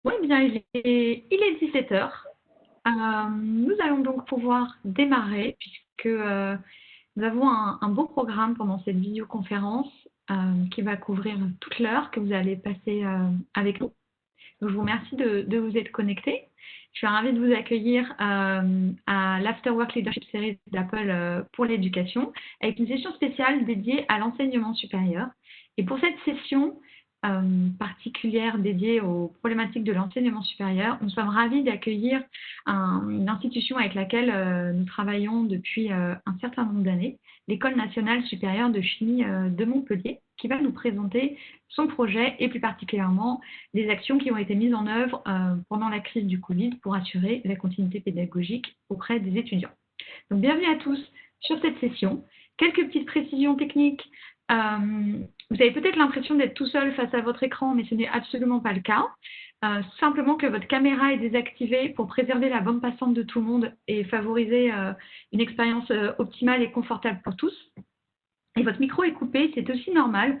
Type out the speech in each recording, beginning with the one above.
Oui, bien, il est 17 heures. Nous allons donc pouvoir démarrer puisque nous avons un beau programme pendant cette vidéoconférence qui va couvrir toute l'heure que vous allez passer avec nous. Donc, je vous remercie de vous être connectés. Je suis ravie de vous accueillir à l'Afterwork Leadership Series d'Apple pour l'éducation, avec une session spéciale dédiée à l'enseignement supérieur. Et pour cette session particulière dédiée aux problématiques de l'enseignement supérieur, nous sommes ravis d'accueillir une institution avec laquelle nous travaillons depuis un certain nombre d'années, l'École nationale supérieure de chimie de Montpellier, qui va nous présenter son projet et plus particulièrement les actions qui ont été mises en œuvre pendant la crise du Covid pour assurer la continuité pédagogique auprès des étudiants. Donc, bienvenue à tous sur cette session. Quelques petites précisions techniques. Vous avez peut-être l'impression d'être tout seul face à votre écran, mais ce n'est absolument pas le cas. Simplement que votre caméra est désactivée pour préserver la bande passante de tout le monde et favoriser une expérience optimale et confortable pour tous. Et votre micro est coupé, c'est aussi normal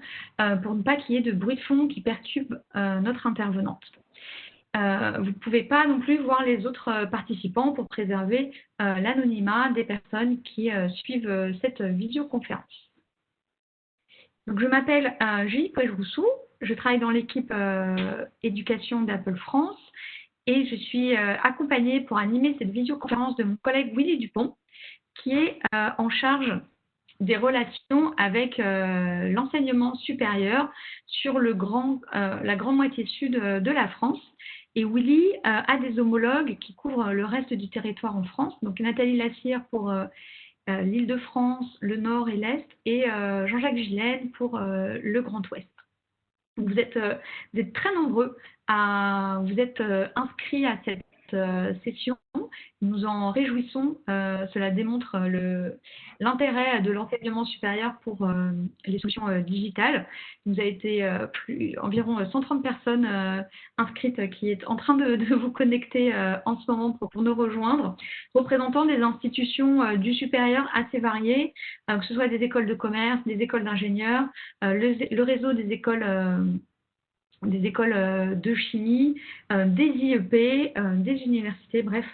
pour ne pas qu'il y ait de bruit de fond qui perturbe notre intervenante. Vous ne pouvez pas non plus voir les autres participants pour préserver l'anonymat des personnes qui suivent cette visioconférence. Donc, je m'appelle Julie Poëge-Rousseau, je travaille dans l'équipe éducation d'Apple France et je suis accompagnée pour animer cette visioconférence de mon collègue Willy Dupont qui est en charge des relations avec l'enseignement supérieur sur la grande moitié sud de la France. Et Willy a des homologues qui couvrent le reste du territoire en France. Donc Nathalie Lassire pour l'Île-de-France, le Nord et l'Est, et Jean-Jacques Gillen pour le Grand Ouest. Donc vous êtes très nombreux à vous être inscrits à cette session. Nous en réjouissons. Cela démontre l'intérêt de l'enseignement supérieur pour les solutions digitales. Vous avez été environ 130 personnes inscrites qui est en train de vous connecter en ce moment pour nous rejoindre, représentant des institutions du supérieur assez variées, que ce soit des écoles de commerce, des écoles d'ingénieurs, le réseau des écoles de chimie, des IEP, des universités, bref,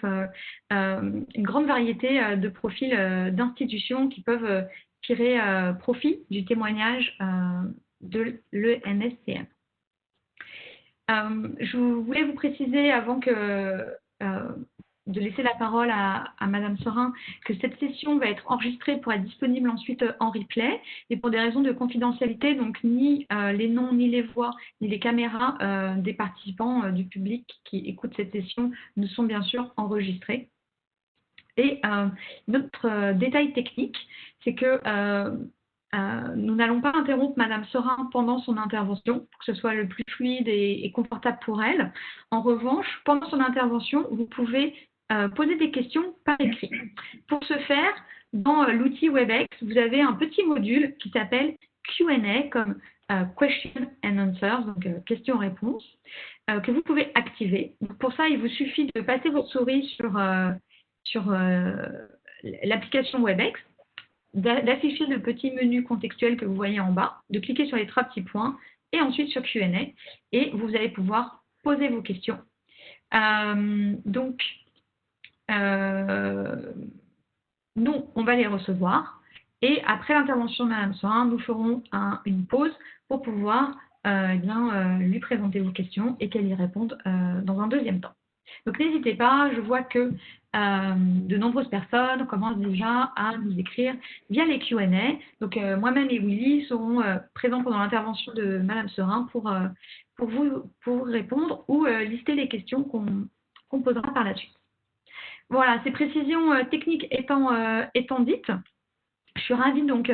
une grande variété de profils d'institutions qui peuvent tirer profit du témoignage de l'ENSCM. Je voulais vous préciser avant de laisser la parole à Madame Sorin, que cette session va être enregistrée pour être disponible ensuite en replay et pour des raisons de confidentialité, donc ni les noms, ni les voix, ni les caméras des participants du public qui écoutent cette session ne sont bien sûr enregistrés. Et notre détail technique, c'est que nous n'allons pas interrompre Madame Sorin pendant son intervention pour que ce soit le plus fluide et confortable pour elle. En revanche, pendant son intervention, vous pouvez poser des questions par écrit. Pour ce faire, dans l'outil WebEx, vous avez un petit module qui s'appelle Q&A, comme Question and Answers, donc questions-réponses, que vous pouvez activer. Donc, pour ça, il vous suffit de passer votre souris sur l'application WebEx, d'afficher le petit menu contextuel que vous voyez en bas, de cliquer sur les 3 petits points et ensuite sur Q&A et vous allez pouvoir poser vos questions. Nous, on va les recevoir et après l'intervention de Mme Sorin, nous ferons une pause pour pouvoir lui présenter vos questions et qu'elle y réponde dans un deuxième temps. Donc n'hésitez pas, je vois que de nombreuses personnes commencent déjà à nous écrire via les Q&A. Donc moi-même et Willy seront présents pendant l'intervention de Madame Sorin pour répondre ou lister les questions qu'on posera par la suite. Voilà, ces précisions techniques étant dites, je suis ravie donc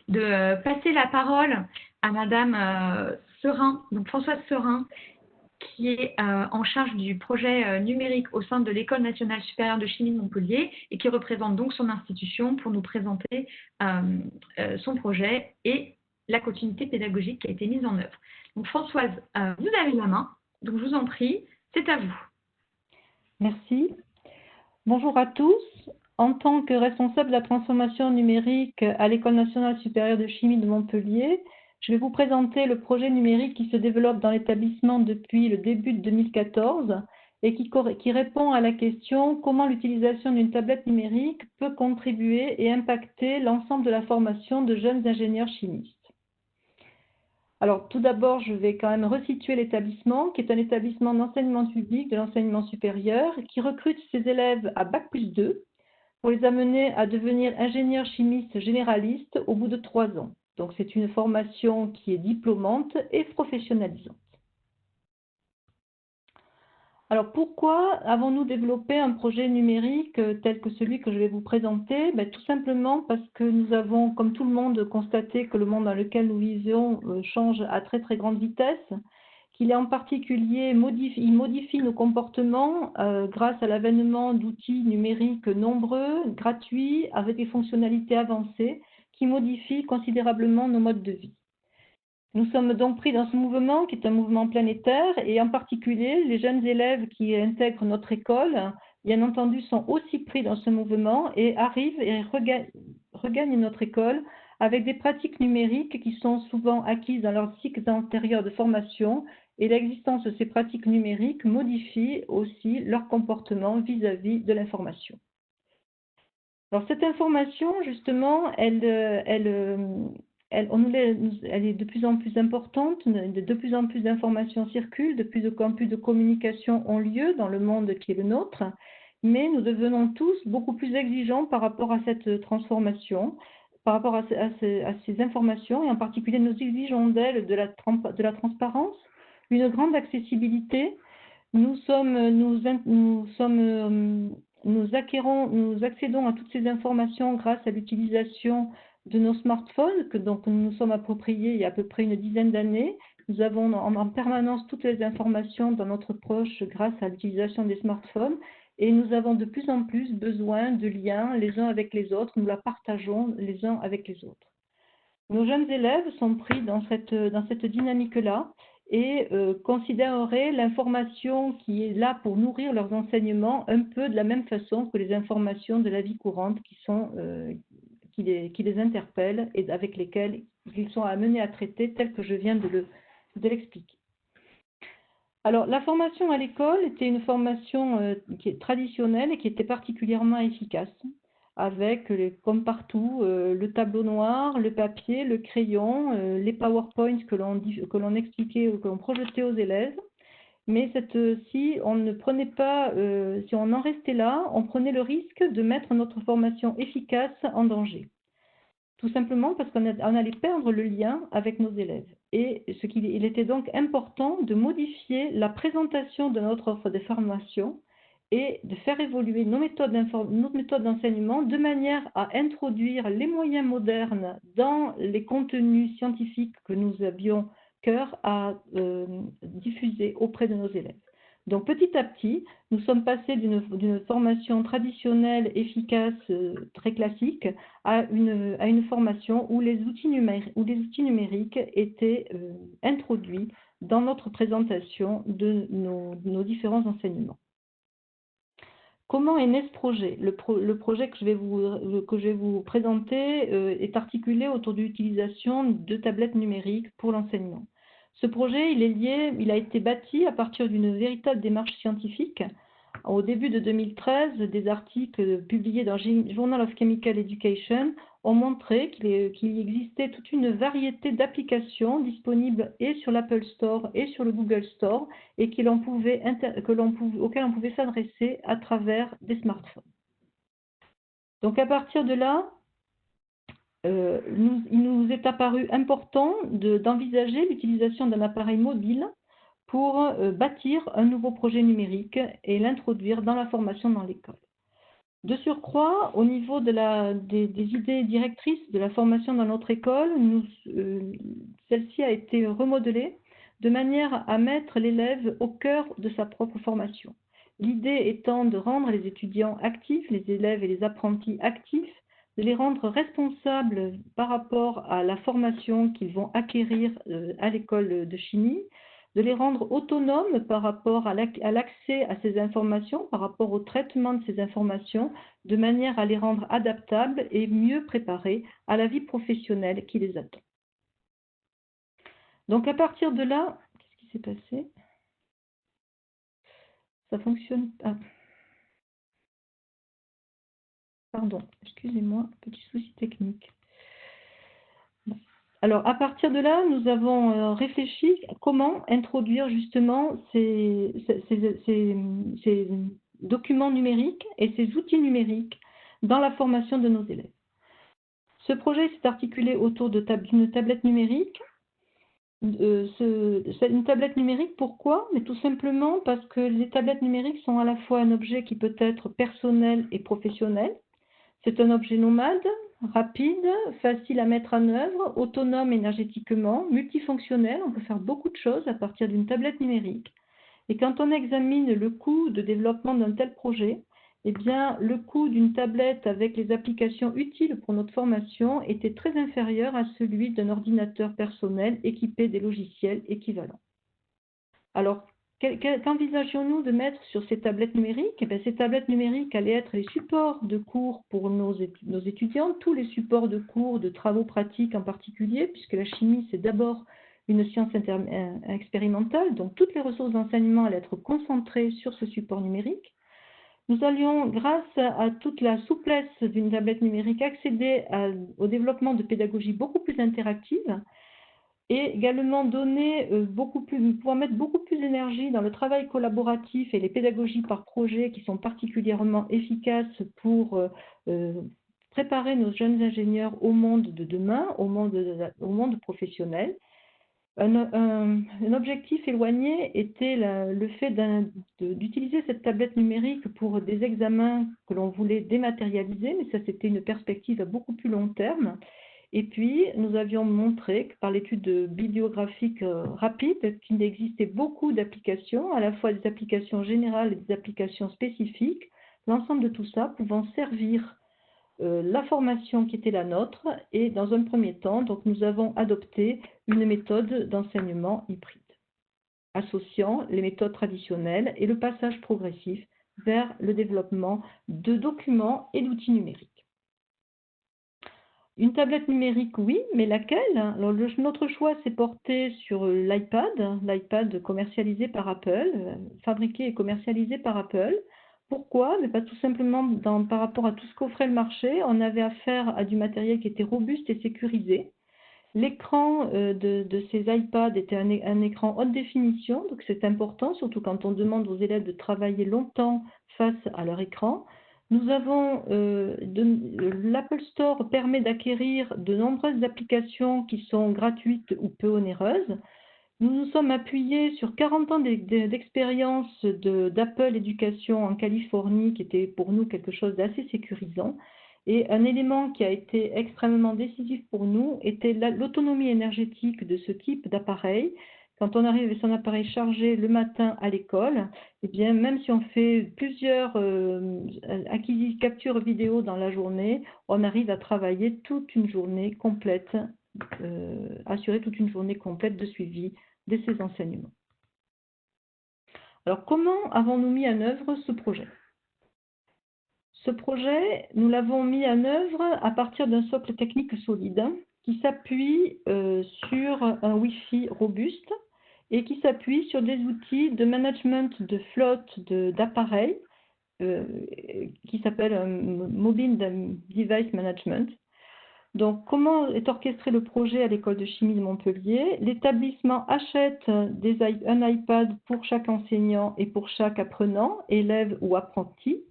de passer la parole à Madame Serin, donc Françoise Serin, qui est en charge du projet numérique au sein de l'École nationale supérieure de chimie de Montpellier et qui représente donc son institution pour nous présenter son projet et la continuité pédagogique qui a été mise en œuvre. Donc Françoise, vous avez la main, donc je vous en prie, c'est à vous. Merci. Bonjour à tous. En tant que responsable de la transformation numérique à l'École nationale supérieure de chimie de Montpellier, Je vais vous présenter le projet numérique qui se développe dans l'établissement depuis le début de 2014 et qui répond à la question comment l'utilisation d'une tablette numérique peut contribuer et impacter l'ensemble de la formation de jeunes ingénieurs chimistes. Alors, tout d'abord, je vais quand même resituer l'établissement, qui est un établissement d'enseignement public de l'enseignement supérieur, qui recrute ses élèves à Bac+2 pour les amener à devenir ingénieurs chimistes généralistes au bout de 3 ans. Donc, c'est une formation qui est diplômante et professionnalisante. Alors, pourquoi avons-nous développé un projet numérique tel que celui que je vais vous présenter? Tout simplement parce que nous avons, comme tout le monde, constaté que le monde dans lequel nous vivons change à très très grande vitesse, qu'il est en particulier, il modifie nos comportements grâce à l'avènement d'outils numériques nombreux, gratuits, avec des fonctionnalités avancées, qui modifient considérablement nos modes de vie. Nous sommes donc pris dans ce mouvement qui est un mouvement planétaire et en particulier les jeunes élèves qui intègrent notre école, bien entendu, sont aussi pris dans ce mouvement et arrivent et regagnent notre école avec des pratiques numériques qui sont souvent acquises dans leurs cycles antérieurs de formation et l'existence de ces pratiques numériques modifie aussi leur comportement vis-à-vis de l'information. Alors cette information, justement, elle est de plus en plus importante, de plus en plus d'informations circulent, de plus en plus de communications ont lieu dans le monde qui est le nôtre, mais nous devenons tous beaucoup plus exigeants par rapport à cette transformation, par rapport à ces informations, et en particulier nous exigeons d'elles de la transparence, une grande accessibilité. Nous accédons à toutes ces informations grâce à l'utilisation de nos smartphones, que donc nous nous sommes appropriés il y a à peu près une dizaine d'années. Nous avons en permanence toutes les informations dans notre poche grâce à l'utilisation des smartphones et nous avons de plus en plus besoin de liens les uns avec les autres, nous la partageons les uns avec les autres. Nos jeunes élèves sont pris dans cette dynamique-là et considéreraient l'information qui est là pour nourrir leurs enseignements un peu de la même façon que les informations de la vie courante qui les interpellent et avec lesquelles ils sont amenés à traiter tel que je viens de l'expliquer. Alors, la formation à l'école était une formation qui est traditionnelle et qui était particulièrement efficace, avec, comme partout, le tableau noir, le papier, le crayon, les PowerPoints que l'on expliquait ou que l'on projetait aux élèves. Mais si on ne prenait pas, si on en restait là, on prenait le risque de mettre notre formation efficace en danger. Tout simplement parce qu'on allait perdre le lien avec nos élèves. Et il était donc important de modifier la présentation de notre offre de formation et de faire évoluer nos méthodes d'enseignement de manière à introduire les moyens modernes dans les contenus scientifiques que nous avions cœur à diffuser auprès de nos élèves. Donc petit à petit, nous sommes passés d'une formation traditionnelle, efficace, très classique, à une formation où les outils numériques étaient introduits dans notre présentation de nos différents enseignements. Comment est né ce projet? Le projet que je vais vous présenter est articulé autour de l'utilisation de tablettes numériques pour l'enseignement. Ce projet, il a été bâti à partir d'une véritable démarche scientifique. Au début de 2013, des articles publiés dans Journal of Chemical Education ont montré qu'il existait toute une variété d'applications disponibles et sur l'Apple Store et sur le Google Store et auxquelles on pouvait s'adresser à travers des smartphones. Donc à partir de là, il nous est apparu important d'envisager l'utilisation d'un appareil mobile pour bâtir un nouveau projet numérique et l'introduire dans la formation dans l'école. De surcroît, au niveau des idées directrices de la formation dans notre école, celle-ci a été remodelée de manière à mettre l'élève au cœur de sa propre formation. L'idée étant de rendre les étudiants actifs, les élèves et les apprentis actifs, de les rendre responsables par rapport à la formation qu'ils vont acquérir à l'école de chimie, de les rendre autonomes par rapport à l'accès à ces informations, par rapport au traitement de ces informations, de manière à les rendre adaptables et mieux préparés à la vie professionnelle qui les attend. Donc à partir de là, qu'est-ce qui s'est passé? Ça fonctionne. Ah, pardon, excusez-moi, petit souci technique. Alors, à partir de là, nous avons réfléchi à comment introduire justement ces documents numériques et ces outils numériques dans la formation de nos élèves. Ce projet s'est articulé autour d'une tablette numérique. Une tablette numérique, pourquoi? Mais tout simplement parce que les tablettes numériques sont à la fois un objet qui peut être personnel et professionnel. C'est un objet nomade, rapide, facile à mettre en œuvre, autonome énergétiquement, multifonctionnel. On peut faire beaucoup de choses à partir d'une tablette numérique. Et quand on examine le coût de développement d'un tel projet, eh bien, le coût d'une tablette avec les applications utiles pour notre formation était très inférieur à celui d'un ordinateur personnel équipé des logiciels équivalents. Alors, qu'envisagions-nous de mettre sur ces tablettes numériques? Eh bien, ces tablettes numériques allaient être les supports de cours pour nos étudiants, tous les supports de cours, de travaux pratiques en particulier, puisque la chimie, c'est d'abord une science expérimentale, donc toutes les ressources d'enseignement allaient être concentrées sur ce support numérique. Nous allions, grâce à toute la souplesse d'une tablette numérique, accéder au développement de pédagogie beaucoup plus interactive, et également pouvoir mettre beaucoup plus d'énergie dans le travail collaboratif et les pédagogies par projet qui sont particulièrement efficaces pour préparer nos jeunes ingénieurs au monde de demain, au monde professionnel. Un objectif éloigné était le fait d'utiliser cette tablette numérique pour des examens que l'on voulait dématérialiser, mais ça c'était une perspective à beaucoup plus long terme. Et puis, nous avions montré que par l'étude bibliographique rapide, qu'il existait beaucoup d'applications, à la fois des applications générales et des applications spécifiques, l'ensemble de tout ça pouvant servir la formation qui était la nôtre. Et dans un premier temps, donc, nous avons adopté une méthode d'enseignement hybride, associant les méthodes traditionnelles et le passage progressif vers le développement de documents et d'outils numériques. Une tablette numérique, oui, mais laquelle? Alors, notre choix s'est porté sur l'iPad commercialisé par Apple, fabriqué et commercialisé par Apple. Pourquoi? Mais pas tout simplement par rapport à tout ce qu'offrait le marché. On avait affaire à du matériel qui était robuste et sécurisé. L'écran de ces iPads était un écran haute définition, donc c'est important, surtout quand on demande aux élèves de travailler longtemps face à leur écran. Nous avons l'Apple Store permet d'acquérir de nombreuses applications qui sont gratuites ou peu onéreuses. Nous nous sommes appuyés sur 40 ans d'expérience d'Apple Éducation en Californie, qui était pour nous quelque chose d'assez sécurisant. Et un élément qui a été extrêmement décisif pour nous était l'autonomie énergétique de ce type d'appareil. Quand on arrive avec son appareil chargé le matin à l'école, eh bien, même si on fait plusieurs captures vidéo dans la journée, on arrive à travailler toute une journée complète, assurer toute une journée complète de suivi de ces enseignements. Alors, comment avons-nous mis en œuvre ce projet? Ce projet, nous l'avons mis en œuvre à partir d'un socle technique solide qui s'appuie sur un Wi-Fi robuste et qui s'appuie sur des outils de management de flotte d'appareils qui s'appelle Mobile Device Management. Donc, comment est orchestré le projet à l'école de chimie de Montpellier? L'établissement achète un iPad pour chaque enseignant et pour chaque apprenant, élève ou apprenti,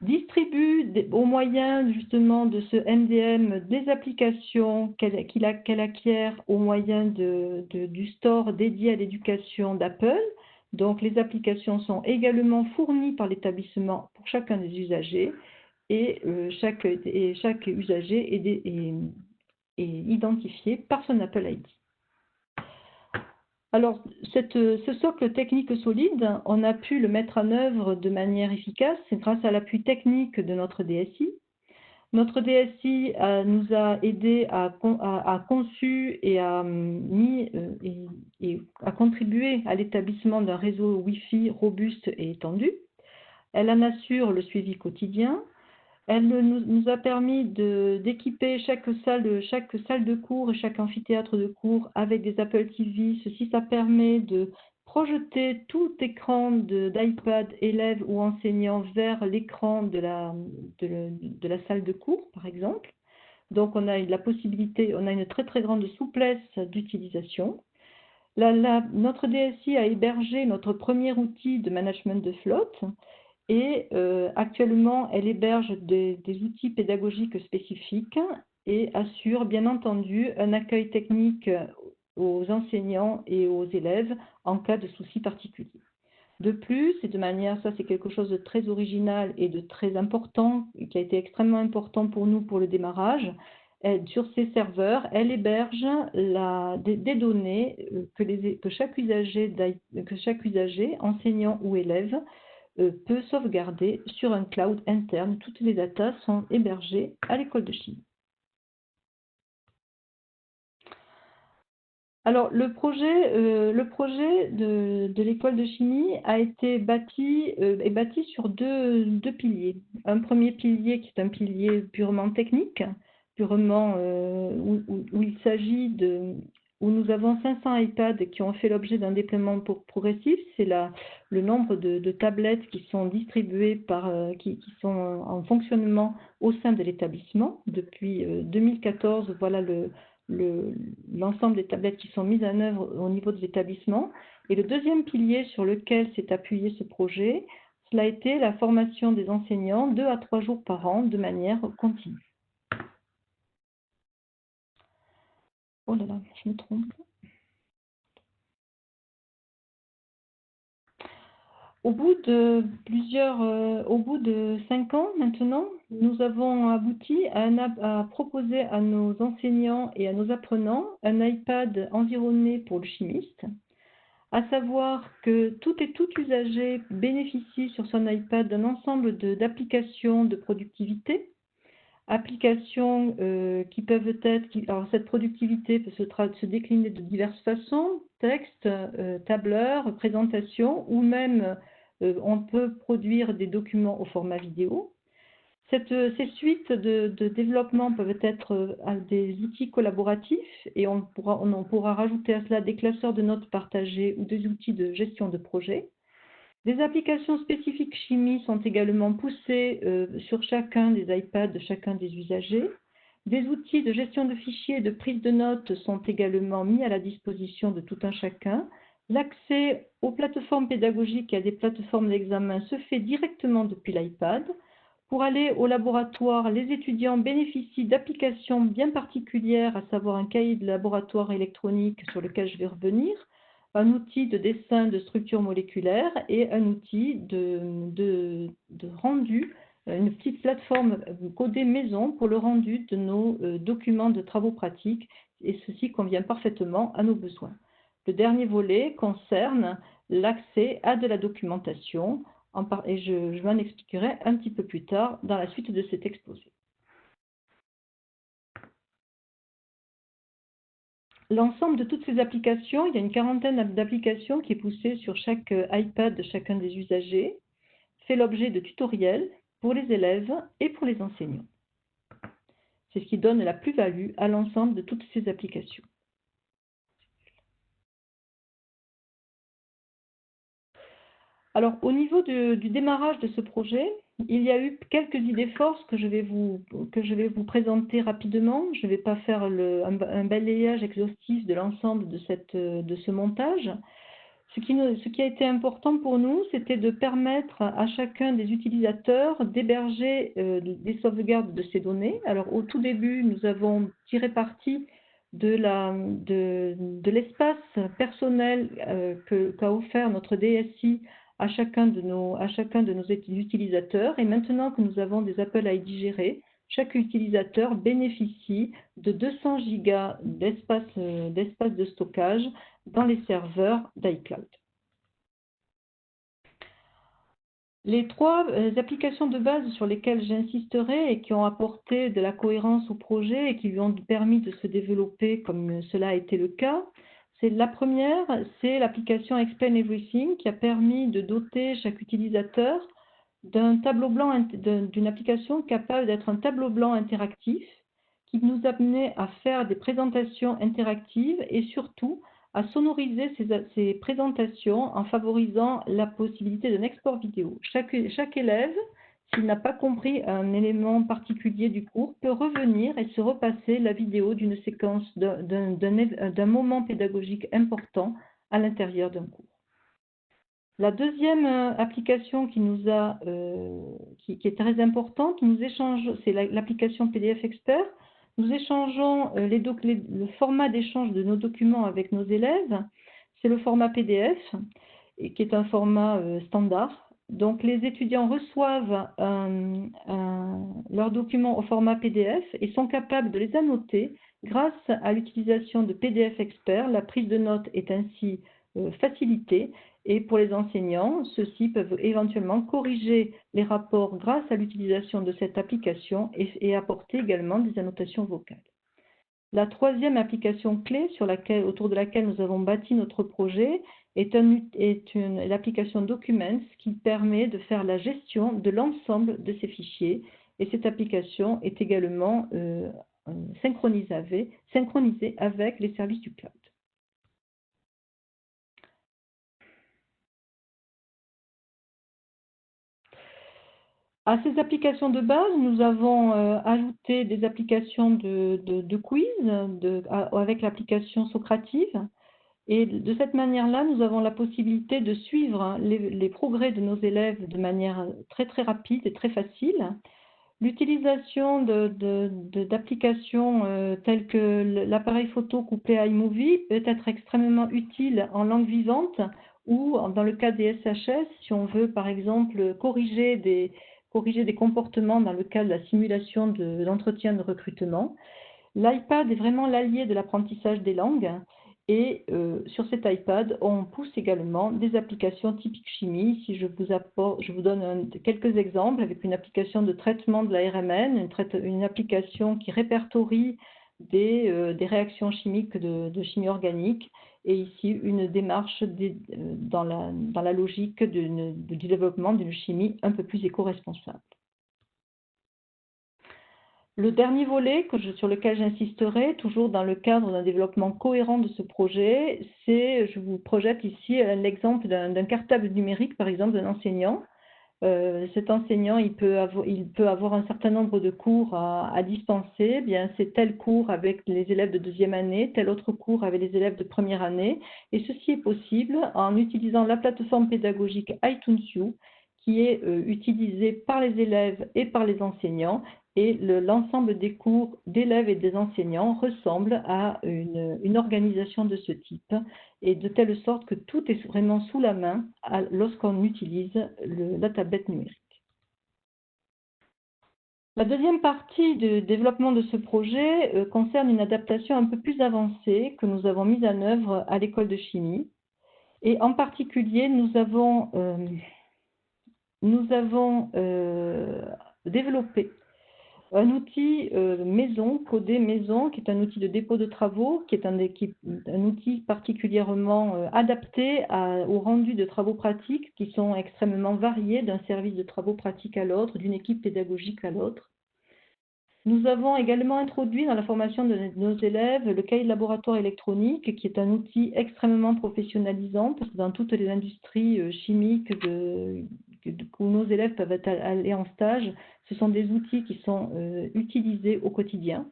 distribue au moyen justement de ce MDM des applications qu'elle acquiert au moyen du store dédié à l'éducation d'Apple. Donc les applications sont également fournies par l'établissement pour chacun des usagers et chaque usager est identifié par son Apple ID. Alors, ce socle technique solide, on a pu le mettre en œuvre de manière efficace grâce à l'appui technique de notre DSI. Notre DSI nous a aidé à conçu et à contribuer à l'établissement d'un réseau Wi-Fi robuste et étendu. Elle en assure le suivi quotidien. Elle nous a permis d'équiper chaque salle de cours et chaque amphithéâtre de cours avec des Apple TV. Ceci, ça permet de projeter tout écran d'iPad élève ou enseignant vers l'écran de la salle de cours, par exemple. Donc, on a la possibilité, on a une très très grande souplesse d'utilisation. Notre DSI a hébergé notre premier outil de management de flotte. Et actuellement, elle héberge des outils pédagogiques spécifiques et assure bien entendu un accueil technique aux enseignants et aux élèves en cas de soucis particuliers. De plus, et de manière, ça c'est quelque chose de très original et de très important, qui a été extrêmement important pour nous pour le démarrage, sur ces serveurs, elle héberge des données que chaque usager, enseignant ou élève, peut sauvegarder sur un cloud interne. Toutes les datas sont hébergées à l'école de chimie. Alors, le projet de l'école de chimie a été est bâti sur deux piliers. Un premier pilier qui est un pilier purement technique, purement où il s'agit où nous avons 500 iPads qui ont fait l'objet d'un déploiement progressif. C'est le nombre de tablettes qui sont distribuées qui sont en fonctionnement au sein de l'établissement. Depuis 2014, voilà l'ensemble des tablettes qui sont mises en œuvre au niveau de l'établissement. Et le deuxième pilier sur lequel s'est appuyé ce projet, cela a été la formation des enseignants 2 à 3 jours par an de manière continue. Oh là là, je me trompe. Au bout de 5 ans maintenant, nous avons abouti à proposer à nos enseignants et à nos apprenants un iPad environné pour le chimiste, à savoir que tout usager bénéficie sur son iPad d'un ensemble d'applications de productivité, applications qui peuvent être, alors cette productivité peut se décliner de diverses façons, texte, tableur, présentation, ou même on peut produire des documents au format vidéo. Ces suites de développement peuvent être des outils collaboratifs et on pourra rajouter à cela des classeurs de notes partagées ou des outils de gestion de projet. Des applications spécifiques chimie sont également poussées sur chacun des iPads de chacun des usagers. Des outils de gestion de fichiers et de prise de notes sont également mis à la disposition de tout un chacun. L'accès aux plateformes pédagogiques et à des plateformes d'examen se fait directement depuis l'iPad. Pour aller au laboratoire, les étudiants bénéficient d'applications bien particulières, à savoir un cahier de laboratoire électronique sur lequel je vais revenir, un outil de dessin de structure moléculaire et un outil de rendu, une petite plateforme codée maison pour le rendu de nos documents de travaux pratiques, et ceci convient parfaitement à nos besoins. Le dernier volet concerne l'accès à de la documentation, et je m'en expliquerai un petit peu plus tard dans la suite de cet exposé. L'ensemble de toutes ces applications, il y a une quarantaine d'applications qui est poussée sur chaque iPad de chacun des usagers, fait l'objet de tutoriels pour les élèves et pour les enseignants. C'est ce qui donne la plus-value à l'ensemble de toutes ces applications. Alors, au niveau du démarrage de ce projet, il y a eu quelques idées forces que je vais vous présenter rapidement. Je ne vais pas faire un balayage exhaustif de l'ensemble de ce montage. Ce qui a été important pour nous, c'était de permettre à chacun des utilisateurs d'héberger des sauvegardes de ces données. Alors, au tout début, nous avons tiré parti de l'espace personnel qu'a offert notre DSI à chacun de nos utilisateurs. Et maintenant que nous avons des Apple ID gérés, chaque utilisateur bénéficie de 200 gigas d'espace de stockage dans les serveurs d'iCloud. Les 3 applications de base sur lesquelles j'insisterai et qui ont apporté de la cohérence au projet et qui lui ont permis de se développer comme cela a été le cas, la première, c'est l'application Explain Everything qui a permis de doter chaque utilisateur d'un tableau blanc, d'une application capable d'être un tableau blanc interactif qui nous amenait à faire des présentations interactives et surtout à sonoriser ces présentations en favorisant la possibilité d'un export vidéo. Chaque élève, s'il n'a pas compris un élément particulier du cours, peut revenir et se repasser la vidéo d'une séquence, d'un moment pédagogique important à l'intérieur d'un cours. La deuxième application qui est très importante, c'est l'application PDF Expert. Nous échangeons le format d'échange de nos documents avec nos élèves. C'est le format PDF, qui est un format standard. Donc, les étudiants reçoivent leurs documents au format PDF et sont capables de les annoter grâce à l'utilisation de PDF Expert. La prise de notes est ainsi facilitée. Et pour les enseignants, ceux-ci peuvent éventuellement corriger les rapports grâce à l'utilisation de cette application et apporter également des annotations vocales. La troisième application clé autour de laquelle nous avons bâti notre projet est l'application Documents qui permet de faire la gestion de l'ensemble de ces fichiers. Et cette application est également synchronisée avec les services du cloud. À ces applications de base, nous avons ajouté des applications de quiz avec l'application Socrative. Et de cette manière-là, nous avons la possibilité de suivre les progrès de nos élèves de manière très très rapide et très facile. L'utilisation d'applications telles que l'appareil photo couplé à iMovie peut être extrêmement utile en langue vivante ou dans le cas des SHS, si on veut par exemple corriger des comportements dans le cadre de la simulation de l'entretien de recrutement. L'iPad est vraiment l'allié de l'apprentissage des langues et sur cet iPad, on pousse également des applications typiques chimie. Si je vous donne quelques exemples avec une application de traitement de la RMN, une application qui répertorie des réactions chimiques de chimie organique, et ici une démarche dans la logique du développement d'une chimie un peu plus éco-responsable. Le dernier volet sur lequel j'insisterai, toujours dans le cadre d'un développement cohérent de ce projet, je vous projette ici l'exemple d'un cartable numérique, par exemple, d'un enseignant. Cet enseignant, il peut avoir un certain nombre de cours à dispenser. Bien, c'est tel cours avec les élèves de deuxième année, tel autre cours avec les élèves de première année. Et ceci est possible en utilisant la plateforme pédagogique iTunes U, qui est utilisée par les élèves et par les enseignants. Et l'ensemble des cours d'élèves et des enseignants ressemble à une organisation de ce type, et de telle sorte que tout est vraiment sous la main lorsqu'on utilise la tablette numérique. La deuxième partie du développement de ce projet concerne une adaptation un peu plus avancée que nous avons mise en œuvre à l'école de chimie. Et en particulier, nous avons développé un outil maison, codé maison, qui est un outil de dépôt de travaux, qui est un outil particulièrement adapté au rendu de travaux pratiques qui sont extrêmement variés d'un service de travaux pratiques à l'autre, d'une équipe pédagogique à l'autre. Nous avons également introduit dans la formation de nos élèves le cahier de laboratoire électronique, qui est un outil extrêmement professionnalisant, parce que dans toutes les industries chimiques où nos élèves peuvent aller en stage, ce sont des outils qui sont utilisés au quotidien.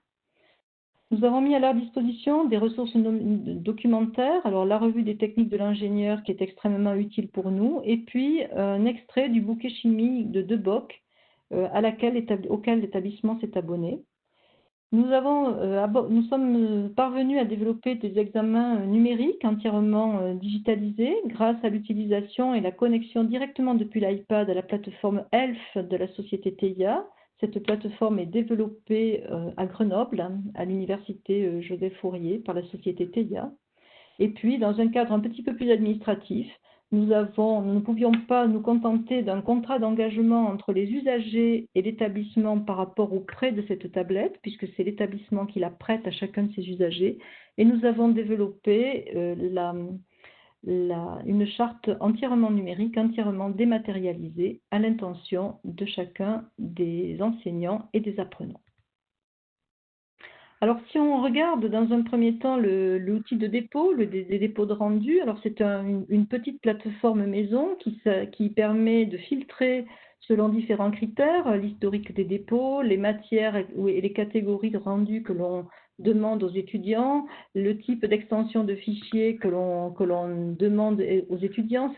Nous avons mis à leur disposition des ressources documentaires, alors la revue des techniques de l'ingénieur qui est extrêmement utile pour nous, et puis un extrait du bouquet chimique de Debock, auquel l'établissement s'est abonné. Nous sommes parvenus à développer des examens numériques entièrement digitalisés grâce à l'utilisation et la connexion directement depuis l'iPad à la plateforme ELF de la société TEIA. Cette plateforme est développée à Grenoble, à l'université Joseph Fourier, par la société TEIA. Et puis, dans un cadre un petit peu plus administratif, nous ne pouvions pas nous contenter d'un contrat d'engagement entre les usagers et l'établissement par rapport au prêt de cette tablette, puisque c'est l'établissement qui la prête à chacun de ses usagers. Et nous avons développé une charte entièrement numérique, entièrement dématérialisée, à l'intention de chacun des enseignants et des apprenants. Alors, si on regarde dans un premier temps l'outil de dépôt, des dépôts de rendu, alors c'est une petite plateforme maison qui permet de filtrer selon différents critères, l'historique des dépôts, les matières et les catégories de rendu que l'on demande aux étudiants, le type d'extension de fichiers que l'on demande aux étudiants.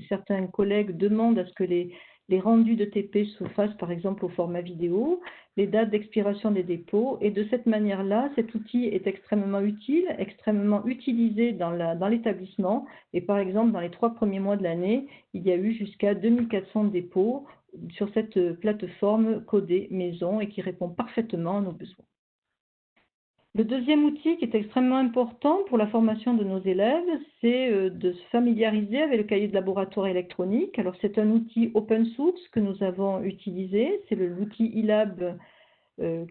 Certains collègues demandent à ce que les rendus de TP se fassent par exemple au format vidéo, les dates d'expiration des dépôts, et de cette manière-là, cet outil est extrêmement utile, extrêmement utilisé dans l'établissement, et par exemple dans les 3 premiers mois de l'année, il y a eu jusqu'à 2400 dépôts sur cette plateforme codée maison et qui répond parfaitement à nos besoins. Le deuxième outil qui est extrêmement important pour la formation de nos élèves, c'est de se familiariser avec le cahier de laboratoire électronique. Alors c'est un outil open source que nous avons utilisé, c'est l'outil eLab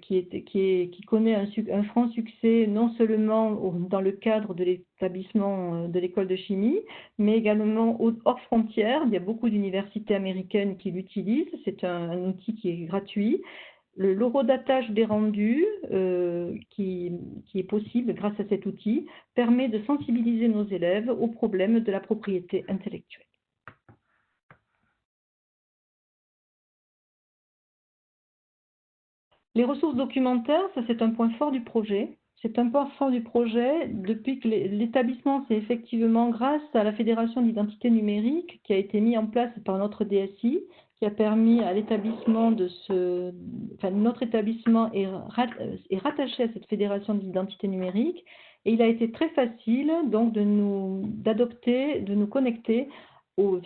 qui connaît un franc succès non seulement dans le cadre de l'établissement de l'école de chimie, mais également hors frontières. Il y a beaucoup d'universités américaines qui l'utilisent, c'est un outil qui est gratuit. L'horodatage des rendus, qui est possible grâce à cet outil, permet de sensibiliser nos élèves aux problèmes de la propriété intellectuelle. Les ressources documentaires, ça c'est un point fort du projet. C'est un point fort du projet depuis que l'établissement, c'est effectivement grâce à la Fédération d'identité numérique qui a été mis en place par notre DSI, qui a permis à l'établissement notre établissement est rattaché à cette Fédération d'identité numérique, et il a été très facile donc de nous connecter aux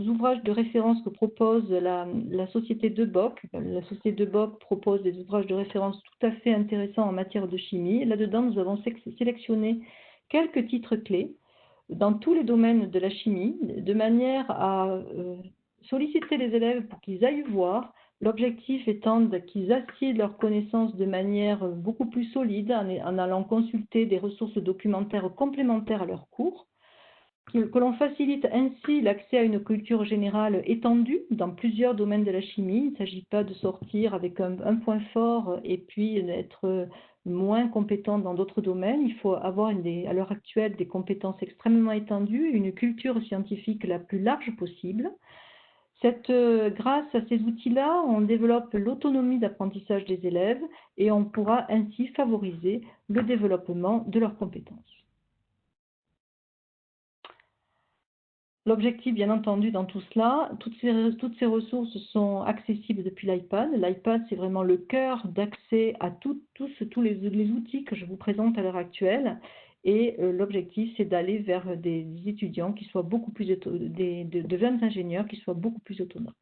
ouvrages de référence que propose la société DeBock. La société DeBock propose des ouvrages de référence tout à fait intéressants en matière de chimie. Là-dedans, nous avons sélectionné quelques titres clés dans tous les domaines de la chimie, de manière à solliciter les élèves pour qu'ils aillent voir. L'objectif étant qu'ils assiedent leurs connaissances de manière beaucoup plus solide en allant consulter des ressources documentaires complémentaires à leurs cours, que l'on facilite ainsi l'accès à une culture générale étendue dans plusieurs domaines de la chimie. Il ne s'agit pas de sortir avec un point fort et puis d'être moins compétent dans d'autres domaines. Il faut avoir à l'heure actuelle des compétences extrêmement étendues, une culture scientifique la plus large possible. Grâce à ces outils-là, on développe l'autonomie d'apprentissage des élèves et on pourra ainsi favoriser le développement de leurs compétences. L'objectif, bien entendu, dans tout cela, toutes ces ressources sont accessibles depuis l'iPad. L'iPad, c'est vraiment le cœur d'accès à tous les outils que je vous présente à l'heure actuelle. Et l'objectif, c'est d'aller vers des étudiants qui soient beaucoup plus de jeunes ingénieurs qui soient beaucoup plus autonomes.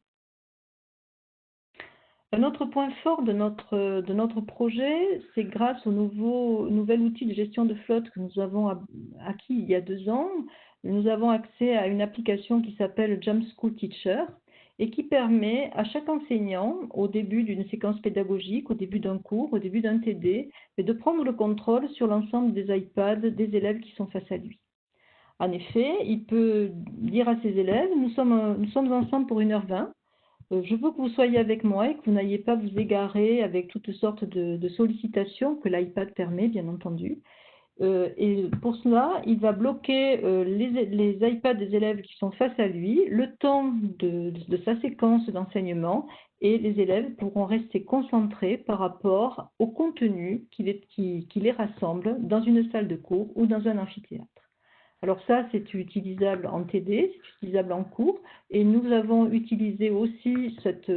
Un autre point fort de notre projet, c'est grâce au nouvel outil de gestion de flotte que nous avons acquis il y a 2 ans. Nous avons accès à une application qui s'appelle Jump School Teacher et qui permet à chaque enseignant, au début d'une séquence pédagogique, au début d'un cours, au début d'un TD, de prendre le contrôle sur l'ensemble des iPads des élèves qui sont face à lui. En effet, il peut dire à ses élèves, nous sommes ensemble pour 1h20. Je veux que vous soyez avec moi et que vous n'ayez pas vous égarer avec toutes sortes de sollicitations que l'iPad permet, bien entendu. Et pour cela, il va bloquer les iPads des élèves qui sont face à lui, le temps de sa séquence d'enseignement, et les élèves pourront rester concentrés par rapport au contenu qui les rassemble dans une salle de cours ou dans un amphithéâtre. Alors ça, c'est utilisable en TD, c'est utilisable en cours, et nous avons utilisé aussi cette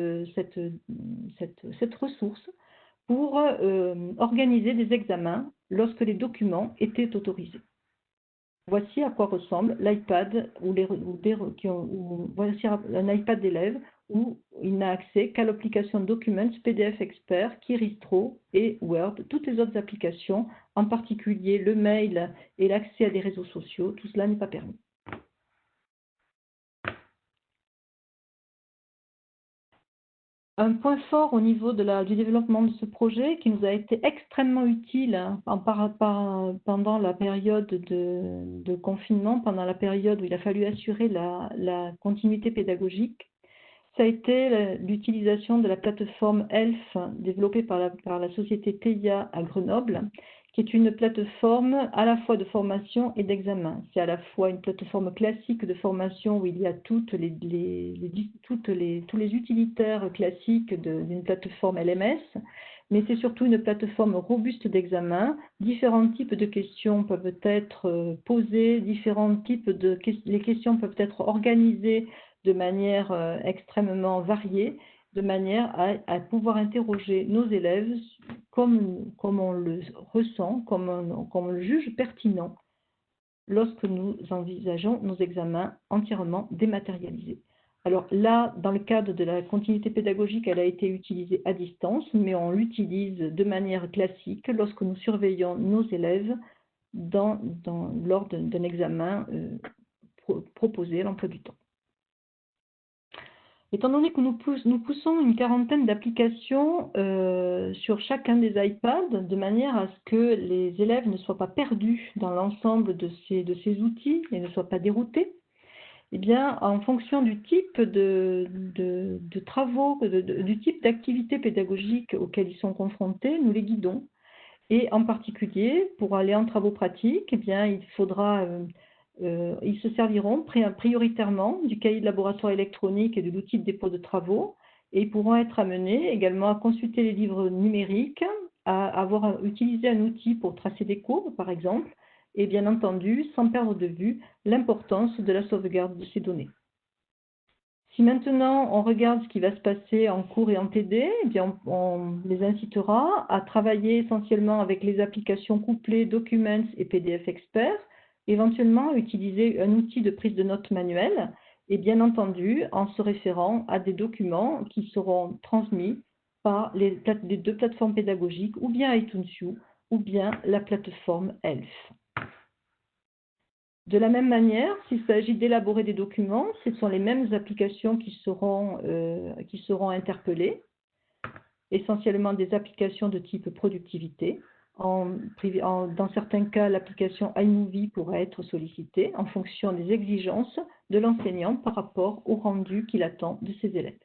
ressource pour organiser des examens lorsque les documents étaient autorisés. Voici à quoi ressemble l'iPad voici un iPad d'élève où il n'a accès qu'à l'application Documents, PDF Expert, Kiristro et Word. Toutes les autres applications, en particulier le mail et l'accès à des réseaux sociaux, tout cela n'est pas permis. Un point fort au niveau du développement de ce projet qui nous a été extrêmement utile pendant la période de confinement, pendant la période où il a fallu assurer la continuité pédagogique, ça a été l'utilisation de la plateforme ELF développée par la société TEIA à Grenoble, qui est une plateforme à la fois de formation et d'examen. C'est à la fois une plateforme classique de formation où il y a tous les utilitaires classiques d'une plateforme LMS, mais c'est surtout une plateforme robuste d'examen. Différents types de questions peuvent être posées, les questions peuvent être organisées de manière extrêmement variée, de manière à pouvoir interroger nos élèves comme on le ressent, comme on le juge pertinent lorsque nous envisageons nos examens entièrement dématérialisés. Alors là, dans le cadre de la continuité pédagogique, elle a été utilisée à distance, mais on l'utilise de manière classique lorsque nous surveillons nos élèves lors d'un examen proposé à l'emploi du temps. Étant donné que nous poussons une quarantaine d'applications sur chacun des iPads, de manière à ce que les élèves ne soient pas perdus dans l'ensemble de ces outils et ne soient pas déroutés, eh bien, en fonction du type de travaux, du type d'activités pédagogiques auxquelles ils sont confrontés, nous les guidons. Et en particulier, pour aller en travaux pratiques, eh bien, ils se serviront prioritairement du cahier de laboratoire électronique et de l'outil de dépôt de travaux, et ils pourront être amenés également à consulter les livres numériques, à utiliser un outil pour tracer des courbes, par exemple, et bien entendu, sans perdre de vue l'importance de la sauvegarde de ces données. Si maintenant on regarde ce qui va se passer en cours et en TD, eh bien on les incitera à travailler essentiellement avec les applications couplées Documents et PDF Expert, éventuellement utiliser un outil de prise de notes manuelle et bien entendu en se référant à des documents qui seront transmis par les deux plateformes pédagogiques ou bien iTunes ou bien la plateforme ELF. De la même manière, s'il s'agit d'élaborer des documents, ce sont les mêmes applications qui seront interpellées, essentiellement des applications de type productivité. Dans certains cas, l'application iMovie pourra être sollicitée en fonction des exigences de l'enseignant par rapport au rendu qu'il attend de ses élèves.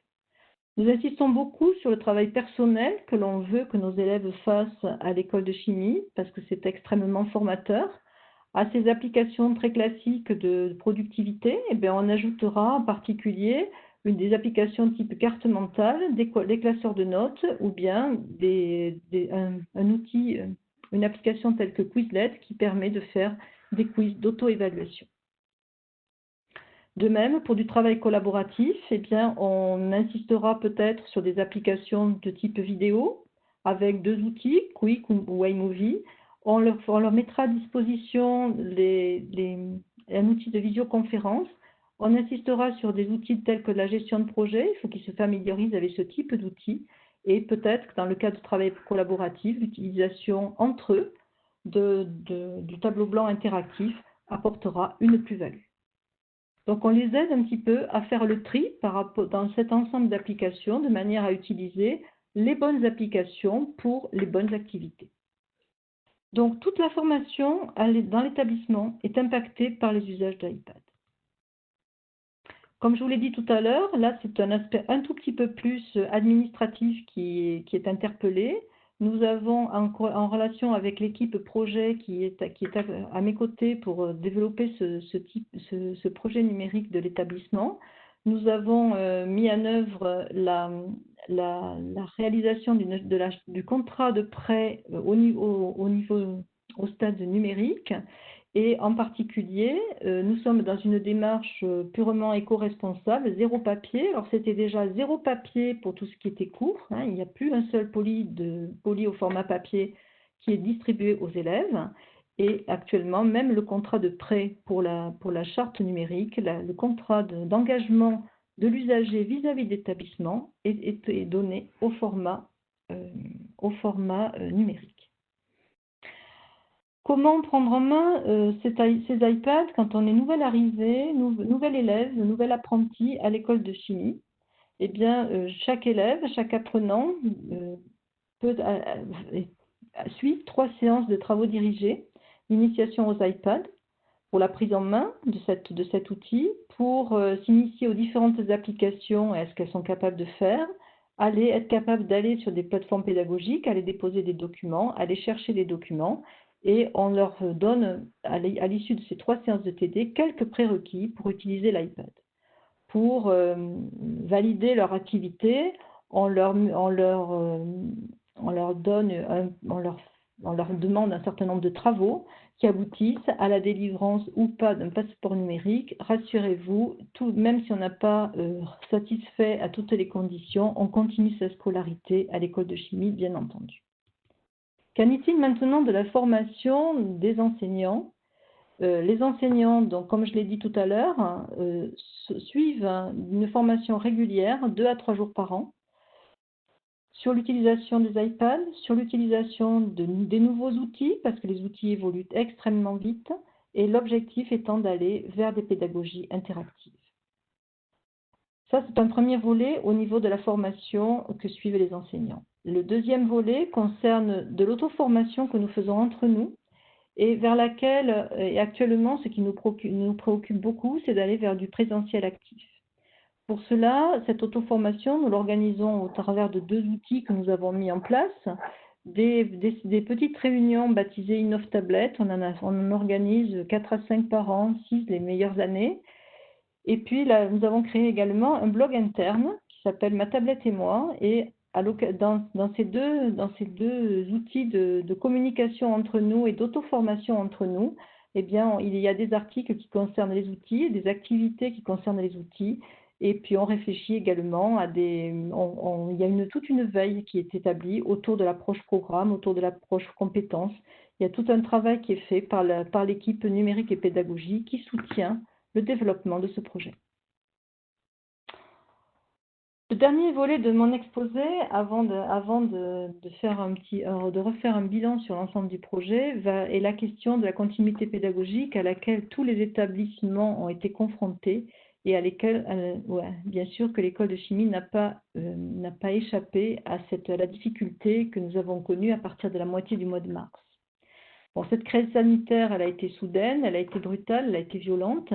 Nous insistons beaucoup sur le travail personnel que l'on veut que nos élèves fassent à l'école de chimie parce que c'est extrêmement formateur. À ces applications très classiques de productivité, eh bien, on ajoutera en particulier des applications type carte mentale, des classeurs de notes ou bien un outil, une application telle que Quizlet qui permet de faire des quiz d'auto-évaluation. De même, pour du travail collaboratif, eh bien, on insistera peut-être sur des applications de type vidéo avec deux outils, Quick ou iMovie. On leur mettra à disposition un outil de visioconférence. On insistera sur des outils tels que la gestion de projet. Il faut qu'ils se familiarisent avec ce type d'outils. Et peut-être que dans le cas de travail collaboratif, l'utilisation entre eux du tableau blanc interactif apportera une plus-value. Donc on les aide un petit peu à faire le tri dans cet ensemble d'applications de manière à utiliser les bonnes applications pour les bonnes activités. Donc, toute la formation dans l'établissement est impactée par les usages de l'iPad. Comme je vous l'ai dit tout à l'heure, là, c'est un aspect un tout petit peu plus administratif qui est interpellé. Nous avons, en relation avec l'équipe projet qui est à mes côtés pour développer ce projet numérique de l'établissement, nous avons mis en œuvre la réalisation du contrat de prêt au stade numérique. Et en particulier, nous sommes dans une démarche purement éco-responsable, zéro papier. Alors c'était déjà zéro papier pour tout ce qui était cours, hein. Il n'y a plus un seul poli au format papier qui est distribué aux élèves. Et actuellement, même le contrat de prêt pour la charte numérique, le contrat d'engagement de l'usager vis-à-vis de l'établissement est donné au format numérique. Comment prendre en main ces iPads quand on est nouvel arrivé, nouvel élève, nouvel apprenti à l'école de chimie? eh bien, chaque élève, chaque apprenant peut suivre 3 séances de travaux dirigés, l'initiation aux iPads, pour la prise en main de cet outil, pour s'initier aux différentes applications et à ce qu'elles sont capables de faire, être capable d'aller sur des plateformes pédagogiques, aller déposer des documents, aller chercher des documents, et on leur donne, à l'issue de ces 3 séances de TD, quelques prérequis pour utiliser l'iPad. Pour valider leur activité, on leur demande un certain nombre de travaux qui aboutissent à la délivrance ou pas d'un passeport numérique. Rassurez-vous, même si on n'a pas satisfait à toutes les conditions, on continue sa scolarité à l'école de chimie, bien entendu. Qu'en est-il maintenant de la formation des enseignants ? Les enseignants, donc, comme je l'ai dit tout à l'heure, suivent une formation régulière, 2 à 3 jours par an, sur l'utilisation des iPads, sur l'utilisation des nouveaux outils, parce que les outils évoluent extrêmement vite, et l'objectif étant d'aller vers des pédagogies interactives. Ça, c'est un premier volet au niveau de la formation que suivent les enseignants. Le deuxième volet concerne de l'auto-formation que nous faisons entre nous, et vers laquelle, et actuellement, ce qui nous préoccupe beaucoup, c'est d'aller vers du présentiel actif. Pour cela, cette auto-formation, nous l'organisons au travers de 2 outils que nous avons mis en place, des petites réunions baptisées Innov Tablet, on en organise 4 à 5 par an, 6 les meilleures années. Et puis là, nous avons créé également un blog interne qui s'appelle Ma tablette et moi, et dans ces deux outils de communication entre nous et d'auto-formation entre nous, eh bien, il y a des articles qui concernent les outils, des activités qui concernent les outils, et puis on réfléchit également à il y a toute une veille qui est établie autour de l'approche programme, autour de l'approche compétence. Il y a tout un travail qui est fait par l'équipe numérique et pédagogie qui soutient le développement de ce projet. Le dernier volet de mon exposé, avant de refaire un bilan sur l'ensemble du projet, est la question de la continuité pédagogique à laquelle tous les établissements ont été confrontés et à lesquels, bien sûr, que l'école de chimie n'a pas échappé à la difficulté que nous avons connue à partir de la moitié du mois de mars. Bon, cette crise sanitaire, elle a été soudaine, elle a été brutale, elle a été violente.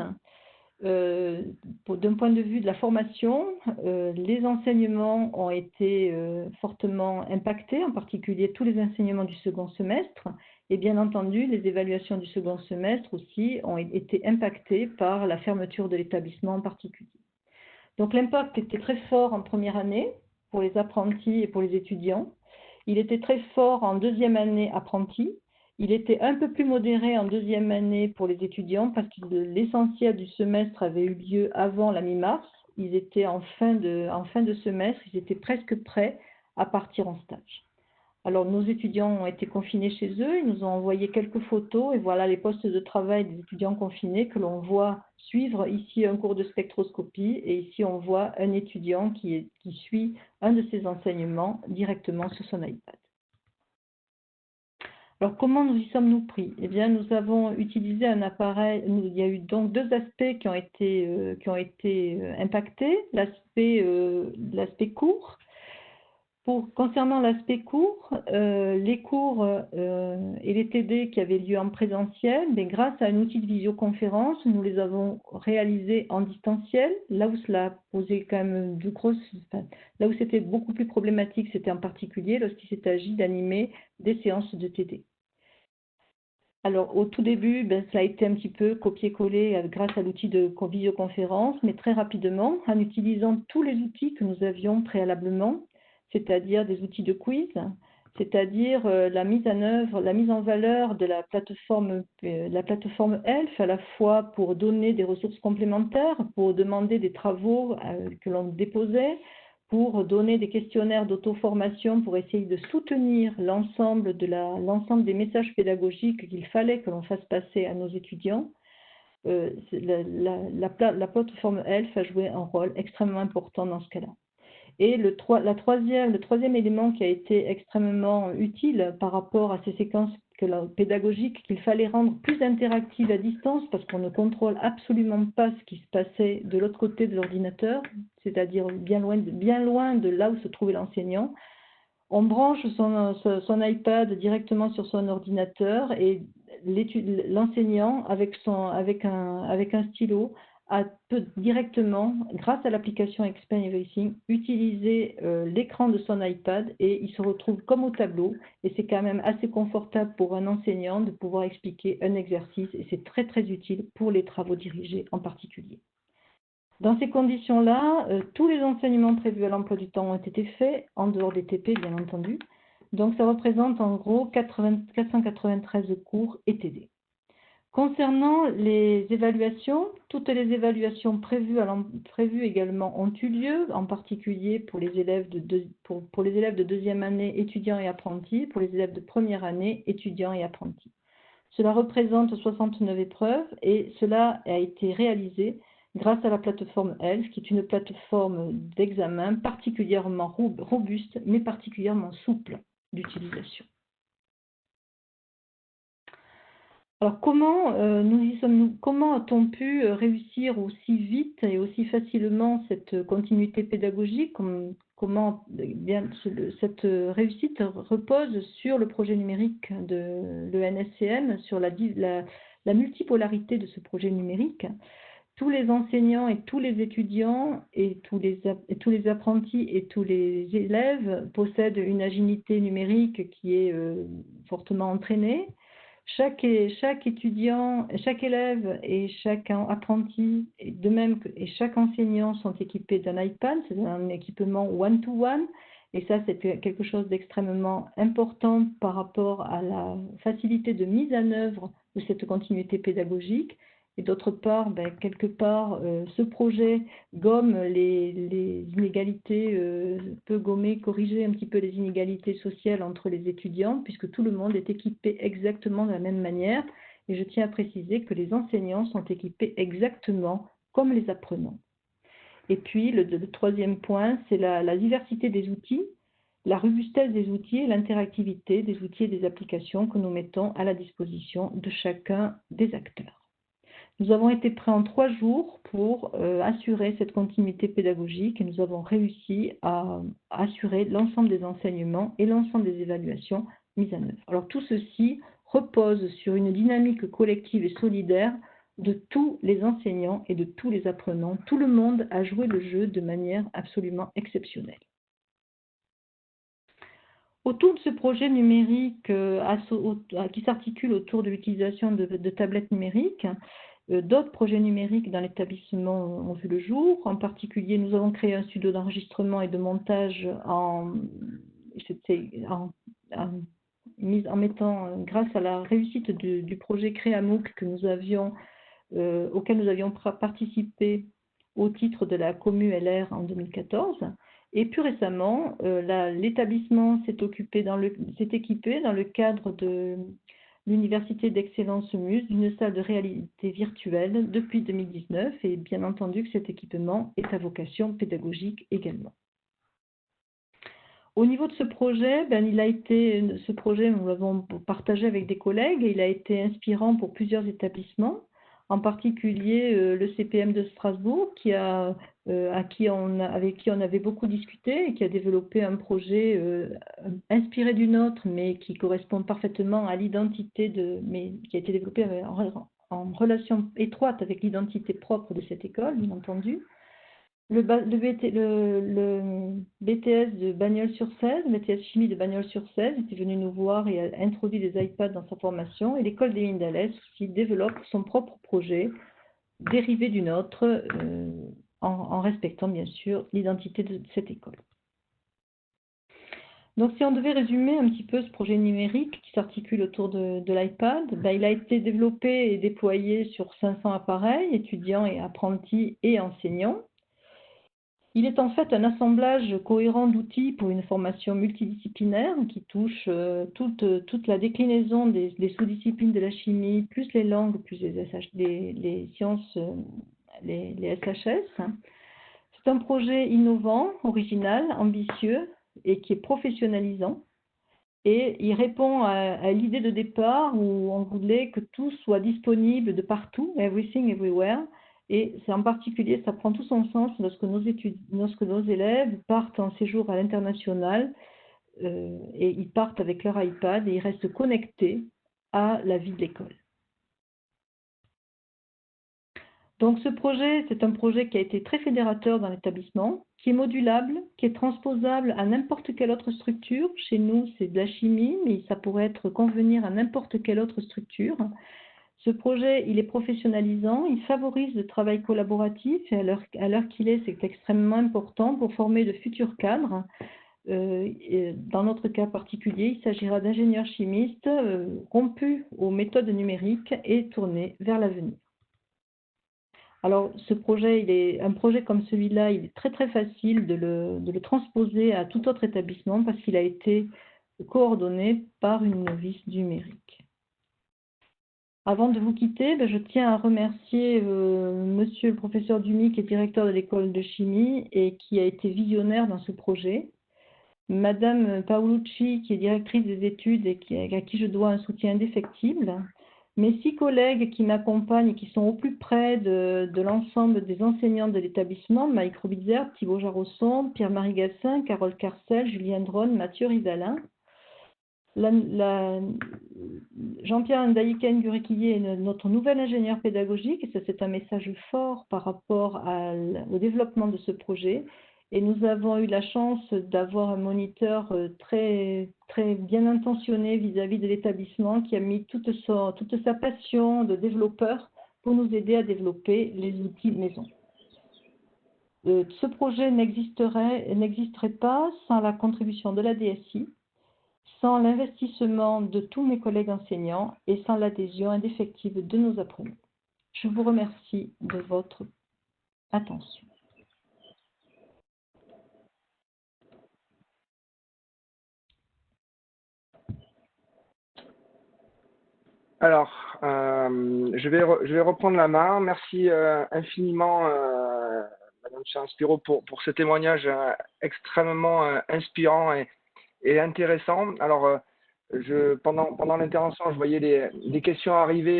D'un point de vue de la formation, les enseignements ont été fortement impactés, en particulier tous les enseignements du second semestre, et bien entendu, les évaluations du second semestre aussi ont été impactées par la fermeture de l'établissement en particulier. Donc l'impact était très fort en première année pour les apprentis et pour les étudiants. Il était très fort en deuxième année apprentis. Il était un peu plus modéré en deuxième année pour les étudiants parce que l'essentiel du semestre avait eu lieu avant la mi-mars. Ils étaient en fin de semestre, ils étaient presque prêts à partir en stage. Alors nos étudiants ont été confinés chez eux, ils nous ont envoyé quelques photos et voilà les postes de travail des étudiants confinés que l'on voit suivre ici un cours de spectroscopie et ici on voit un étudiant qui suit un de ces enseignements directement sur son iPad. Alors, comment nous y sommes-nous pris? Eh bien, nous avons utilisé un appareil, il y a eu donc 2 aspects qui ont été impactés, l'aspect cours. Concernant l'aspect cours, les cours et les TD qui avaient lieu en présentiel, mais grâce à un outil de visioconférence, nous les avons réalisés en distanciel, là où cela posait quand même là où c'était beaucoup plus problématique, c'était en particulier lorsqu'il s'est agi d'animer des séances de TD. Alors, au tout début, ça a été un petit peu copier-coller grâce à l'outil de visioconférence, mais très rapidement, en utilisant tous les outils que nous avions préalablement, c'est-à-dire des outils de quiz, c'est-à-dire la mise en valeur de la plateforme ELF, à la fois pour donner des ressources complémentaires, pour demander des travaux que l'on déposait, pour donner des questionnaires d'auto-formation, pour essayer de soutenir l'ensemble des messages pédagogiques qu'il fallait que l'on fasse passer à nos étudiants. La plateforme ELF a joué un rôle extrêmement important dans ce cas-là. Et le troisième élément qui a été extrêmement utile par rapport à ces séquences pédagogiques, qu'il fallait rendre plus interactives à distance parce qu'on ne contrôle absolument pas ce qui se passait de l'autre côté de l'ordinateur, c'est-à-dire bien loin de là où se trouvait l'enseignant. On branche son iPad directement sur son ordinateur et l'enseignant, avec un stylo, peut directement, grâce à l'application Explain Everything, utiliser l'écran de son iPad et il se retrouve comme au tableau. Et c'est quand même assez confortable pour un enseignant de pouvoir expliquer un exercice et c'est très très utile pour les travaux dirigés en particulier. Dans ces conditions-là, tous les enseignements prévus à l'emploi du temps ont été faits, en dehors des TP bien entendu. Donc ça représente en gros 493 cours et TD. Concernant les évaluations, toutes les évaluations prévues également ont eu lieu, en particulier pour les élèves de deuxième année étudiants et apprentis, pour les élèves de première année étudiants et apprentis. Cela représente 69 épreuves et cela a été réalisé grâce à la plateforme ELF, qui est une plateforme d'examen particulièrement robuste, mais particulièrement souple d'utilisation. Alors, comment comment a-t-on pu réussir aussi vite et aussi facilement cette continuité pédagogique? Cette réussite repose sur le projet numérique de l'ENSCM, sur la multipolarité de ce projet numérique. Tous les enseignants et tous les étudiants et tous les apprentis et tous les élèves possèdent une agilité numérique qui est fortement entraînée. Chaque étudiant, chaque élève et chaque apprenti, de même que chaque enseignant sont équipés d'un iPad, c'est un équipement one-to-one, et ça c'est quelque chose d'extrêmement important par rapport à la facilité de mise en œuvre de cette continuité pédagogique. Et d'autre part, quelque part, ce projet gomme les inégalités, peut corriger un petit peu les inégalités sociales entre les étudiants, puisque tout le monde est équipé exactement de la même manière. Et je tiens à préciser que les enseignants sont équipés exactement comme les apprenants. Et puis, le troisième point, c'est la diversité des outils, la robustesse des outils et l'interactivité des outils et des applications que nous mettons à la disposition de chacun des acteurs. Nous avons été prêts en 3 jours pour assurer cette continuité pédagogique et nous avons réussi à assurer l'ensemble des enseignements et l'ensemble des évaluations mises en œuvre. Alors tout ceci repose sur une dynamique collective et solidaire de tous les enseignants et de tous les apprenants. Tout le monde a joué le jeu de manière absolument exceptionnelle. Autour de ce projet numérique qui s'articule autour de l'utilisation de tablettes numériques, d'autres projets numériques dans l'établissement ont vu le jour. En particulier, nous avons créé un studio d'enregistrement et de montage grâce à la réussite du projet CréaMOOC auquel nous avions participé au titre de la Commu LR en 2014. Et plus récemment, l'établissement s'est équipé dans le cadre de l'Université d'Excellence Muse d'une salle de réalité virtuelle depuis 2019 et bien entendu que cet équipement est à vocation pédagogique également. Au niveau de ce projet, nous l'avons partagé avec des collègues et il a été inspirant pour plusieurs établissements, en particulier le CPM de Strasbourg avec qui on avait beaucoup discuté et qui a développé un projet inspiré du nôtre mais qui correspond parfaitement à l'identité mais qui a été développé en relation étroite avec l'identité propre de cette école, bien entendu. Le BTS de Bagnols-sur-Cèze, le BTS Chimie de Bagnols-sur-Cèze était venu nous voir et a introduit des iPads dans sa formation. Et l'école des Mines d'Alès aussi développe son propre projet dérivé du nôtre en respectant bien sûr l'identité de cette école. Donc si on devait résumer un petit peu ce projet numérique qui s'articule autour de l'iPad, il a été développé et déployé sur 500 appareils, étudiants et apprentis et enseignants. Il est en fait un assemblage cohérent d'outils pour une formation multidisciplinaire qui touche toute la déclinaison des sous-disciplines de la chimie, plus les langues, plus les sciences, les SHS. C'est un projet innovant, original, ambitieux et qui est professionnalisant. Et il répond à l'idée de départ où on voulait que tout soit disponible de partout, everything, everywhere. Et c'est en particulier, ça prend tout son sens lorsque nos élèves partent en séjour à l'international et ils partent avec leur iPad et ils restent connectés à la vie de l'école. Donc ce projet, c'est un projet qui a été très fédérateur dans l'établissement, qui est modulable, qui est transposable à n'importe quelle autre structure. Chez nous, c'est de la chimie, mais ça pourrait être convenir à n'importe quelle autre structure. Ce projet, il est professionnalisant, il favorise le travail collaboratif et à l'heure qu'il est, c'est extrêmement important pour former de futurs cadres. Dans notre cas particulier, il s'agira d'ingénieurs chimistes rompus aux méthodes numériques et tournés vers l'avenir. Alors, ce projet, un projet comme celui-là, il est très très facile de le transposer à tout autre établissement parce qu'il a été coordonné par une novice numérique. Avant de vous quitter, je tiens à remercier monsieur le professeur Dumy, qui est directeur de l'école de chimie et qui a été visionnaire dans ce projet. Madame Paolucci, qui est directrice des études et à qui je dois un soutien indéfectible. Mes 6 collègues qui m'accompagnent et qui sont au plus près de l'ensemble des enseignants de l'établissement, Mike Robitzer, Thibaut Jarosson, Pierre-Marie Gassin, Carole Carcel, Julien Drone, Mathieu Ridalin. Jean-Pierre Ndaïken Guriquillé est notre nouvel ingénieur pédagogique, et ça c'est un message fort par rapport au développement de ce projet. Et nous avons eu la chance d'avoir un moniteur très, très bien intentionné vis-à-vis de l'établissement qui a mis toute sa passion de développeur pour nous aider à développer les outils maison. Ce projet n'existerait pas sans la contribution de la DSI, sans l'investissement de tous mes collègues enseignants et sans l'adhésion indéfectible de nos apprenants. Je vous remercie de votre attention. Alors, je vais reprendre la main. Merci infiniment, Madame Charan-Spiro, pour ce témoignage extrêmement inspirant et intéressant. Alors, pendant l'intervention, je voyais des questions arriver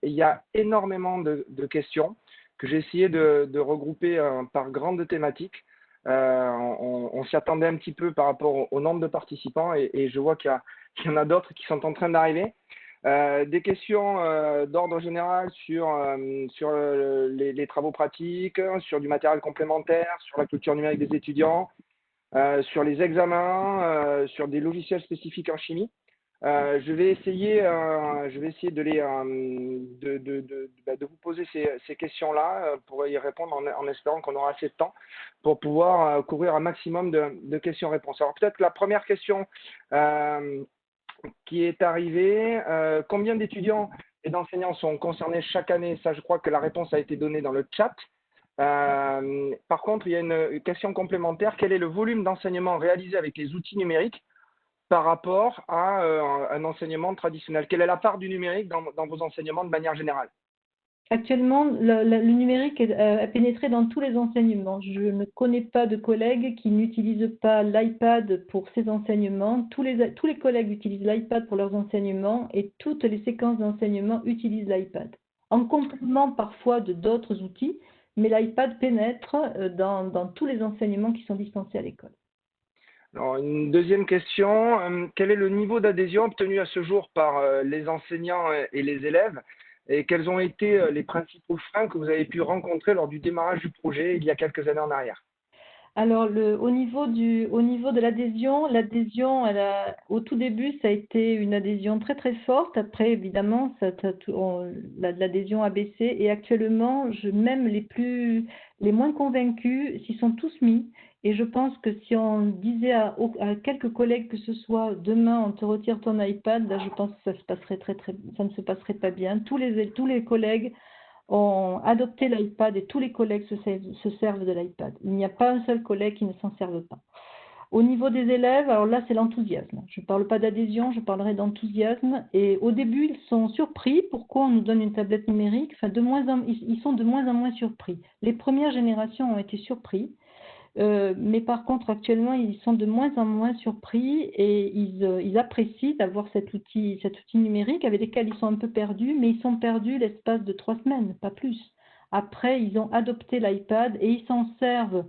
et il y a énormément de questions que j'ai essayé de regrouper par grandes thématiques. On s'y attendait un petit peu par rapport au nombre de participants et je vois qu'il y en a d'autres qui sont en train d'arriver. Des questions d'ordre général sur les travaux pratiques, sur du matériel complémentaire, sur la culture numérique des étudiants, sur les examens, sur des logiciels spécifiques en chimie. Je vais essayer de vous poser ces questions-là pour y répondre en espérant qu'on aura assez de temps pour pouvoir couvrir un maximum de questions-réponses. Alors peut-être la première question qui est arrivée, combien d'étudiants et d'enseignants sont concernés chaque année? Ça, je crois que la réponse a été donnée dans le chat. Par contre, il y a une question complémentaire. Quel est le volume d'enseignement réalisé avec les outils numériques par rapport à un enseignement traditionnel? Quelle est la part du numérique dans vos enseignements de manière générale? Actuellement, le numérique a pénétré dans tous les enseignements. Je ne connais pas de collègues qui n'utilisent pas l'iPad pour ses enseignements. Tous les collègues utilisent l'iPad pour leurs enseignements et toutes les séquences d'enseignement utilisent l'iPad. En complément parfois de d'autres outils, mais l'iPad pénètre dans tous les enseignements qui sont dispensés à l'école. Alors, une deuxième question, quel est le niveau d'adhésion obtenu à ce jour par les enseignants et les élèves? Et quels ont été les principaux freins que vous avez pu rencontrer lors du démarrage du projet il y a quelques années en arrière? Alors, au niveau de l'adhésion, au tout début, ça a été une adhésion très très forte. Après, évidemment, l'adhésion a baissé. Et actuellement, même les moins convaincus s'y sont tous mis. Et je pense que si on disait à quelques collègues que ce soit demain, on te retire ton iPad, là, je pense que ça ne se passerait pas bien. Tous les collègues ont adopté l'iPad et tous les collègues se servent de l'iPad. Il n'y a pas un seul collègue qui ne s'en serve pas. Au niveau des élèves, alors là, c'est l'enthousiasme. Je ne parle pas d'adhésion, je parlerai d'enthousiasme. Et au début, ils sont surpris. Pourquoi on nous donne une tablette numérique? Enfin, ils sont de moins en moins surpris. Les premières générations ont été surpris. Mais par contre, actuellement, ils sont de moins en moins surpris et ils apprécient d'avoir cet outil numérique avec lequel ils sont un peu perdus, mais ils sont perdus l'espace de 3 semaines, pas plus. Après, ils ont adopté l'iPad et ils s'en servent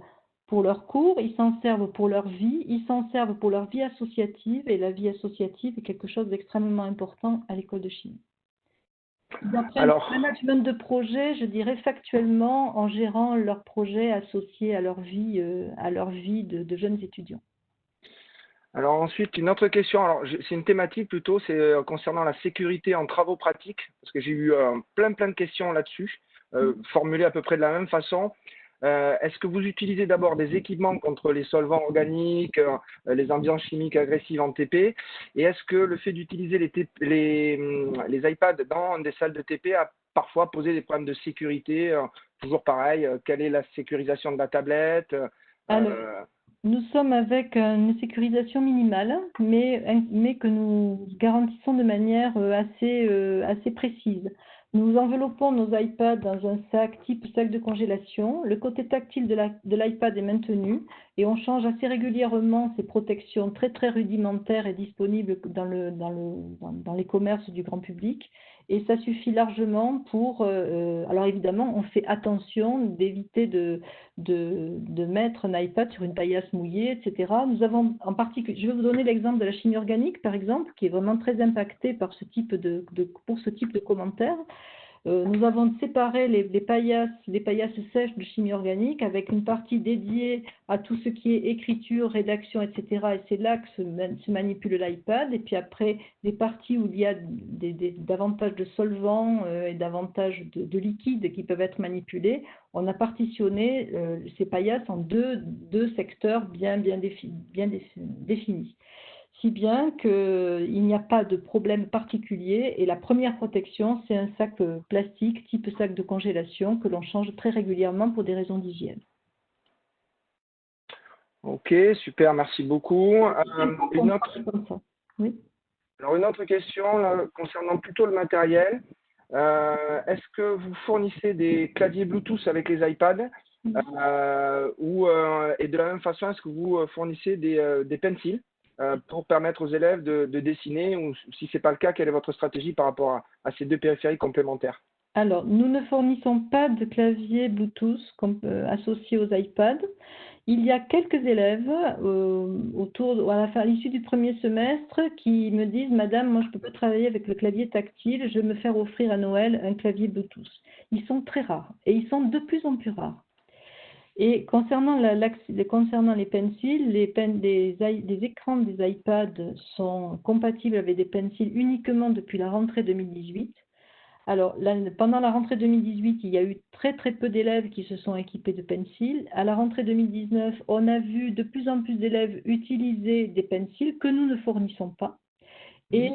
pour leurs cours, ils s'en servent pour leur vie, ils s'en servent pour leur vie associative, et la vie associative est quelque chose d'extrêmement important à l'école de chimie. Ils apprennent le management de projet, je dirais factuellement, en gérant leurs projets associés à leur vie de jeunes étudiants. Alors ensuite, une autre question, alors c'est une thématique plutôt, c'est concernant la sécurité en travaux pratiques, parce que j'ai eu plein de questions là-dessus, formulées à peu près de la même façon. Est-ce que vous utilisez d'abord des équipements contre les solvants organiques, les ambiances chimiques agressives en TP? Et est-ce que le fait d'utiliser les iPads dans des salles de TP a parfois posé des problèmes de sécurité? Toujours pareil, quelle est la sécurisation de la tablette? Alors, nous sommes avec une sécurisation minimale, mais que nous garantissons de manière assez précise. Nous enveloppons nos iPads dans un sac type sac de congélation. Le côté tactile de l'iPad est maintenu et on change assez régulièrement ces protections très très rudimentaires et disponibles dans les commerces du grand public. Et ça suffit largement pour… alors évidemment, on fait attention d'éviter de mettre un iPad sur une paillasse mouillée, etc. Nous avons en particulier, je vais vous donner l'exemple de la chimie organique, par exemple, qui est vraiment très impactée par ce type pour ce type de commentaires. Nous avons séparé les paillasses sèches de chimie organique avec une partie dédiée à tout ce qui est écriture, rédaction, etc. Et c'est là que se manipule l'iPad. Et puis après, des parties où il y a davantage de solvants et davantage de liquides qui peuvent être manipulés. On a partitionné ces paillasses en deux secteurs bien définis. Si bien qu'il n'y a pas de problème particulier. Et la première protection, c'est un sac plastique type sac de congélation que l'on change très régulièrement pour des raisons d'hygiène. Ok, super, merci beaucoup. Une autre question là, concernant plutôt le matériel. Est-ce que vous fournissez des claviers Bluetooth avec les iPads et de la même façon, est-ce que vous fournissez des pencils pour permettre aux élèves de dessiner, ou si ce n'est pas le cas, quelle est votre stratégie par rapport à ces deux périphériques complémentaires? Alors, nous ne fournissons pas de clavier Bluetooth associé aux iPads. Il y a quelques élèves à l'issue du premier semestre qui me disent « Madame, moi je ne peux pas travailler avec le clavier tactile, je vais me faire offrir à Noël un clavier Bluetooth ». Ils sont très rares et ils sont de plus en plus rares. Et concernant les pencils, les écrans des iPads sont compatibles avec des pencils uniquement depuis la rentrée 2018. Alors, pendant la rentrée 2018, il y a eu très très peu d'élèves qui se sont équipés de pencils. À la rentrée 2019, on a vu de plus en plus d'élèves utiliser des pencils que nous ne fournissons pas. Et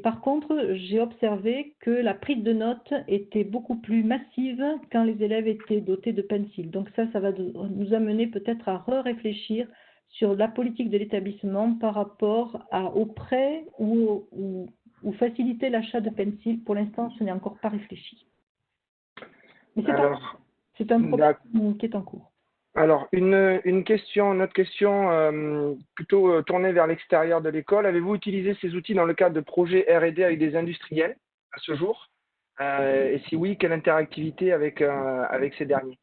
par contre, j'ai observé que la prise de notes était beaucoup plus massive quand les élèves étaient dotés de pencils. Donc ça va nous amener peut-être à réfléchir sur la politique de l'établissement par rapport aux prêts ou faciliter l'achat de pencils. Pour l'instant, ce n'est encore pas réfléchi. Mais c'est un problème qui est en cours. Alors, une autre question plutôt tournée vers l'extérieur de l'école. Avez-vous utilisé ces outils dans le cadre de projets R&D avec des industriels à ce jour? Et si oui, quelle interactivité avec ces derniers?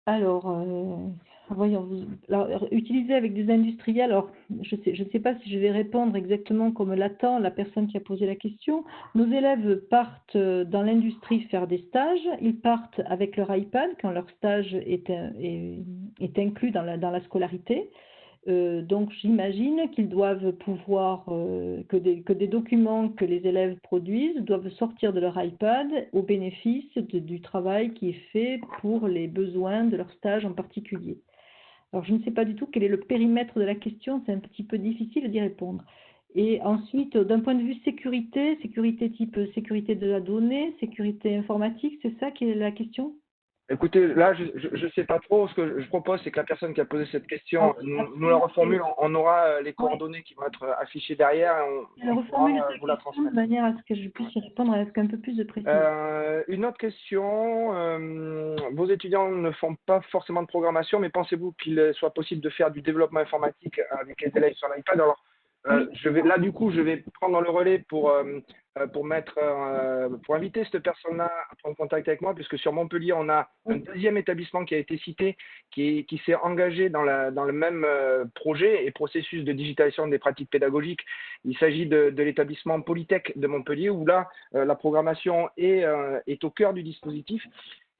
Alors, voyons, utiliser avec des industriels, alors je ne sais pas si je vais répondre exactement comme l'attend la personne qui a posé la question. Nos élèves partent dans l'industrie faire des stages, ils partent avec leur iPad quand leur stage est inclus dans la scolarité. Donc j'imagine qu'ils doivent pouvoir, que des documents que les élèves produisent doivent sortir de leur iPad au bénéfice du travail qui est fait pour les besoins de leur stage en particulier. Alors je ne sais pas du tout quel est le périmètre de la question, c'est un petit peu difficile d'y répondre. Et ensuite, d'un point de vue sécurité type sécurité de la donnée, sécurité informatique, c'est ça qui est la question ? Écoutez, là, je sais pas trop. Ce que je propose, c'est que la personne qui a posé cette question nous la reformule. On aura les Oui. coordonnées qui vont être affichées derrière et Alors, on pourra reformule ta vous la question de transmettre. manière à ce que je puisse y répondre avec un peu plus de précision. Une autre question. Vos étudiants ne font pas forcément de programmation, mais pensez-vous qu'il soit possible de faire du développement informatique avec les élèves sur l'iPad? Alors, Oui. là, du coup, je vais prendre le relais pour pour inviter cette personne-là à prendre contact avec moi, puisque sur Montpellier, on a un deuxième établissement qui a été cité, qui s'est engagé dans le même projet et processus de digitalisation des pratiques pédagogiques. Il s'agit de l'établissement Polytech de Montpellier, où là, la programmation est au cœur du dispositif.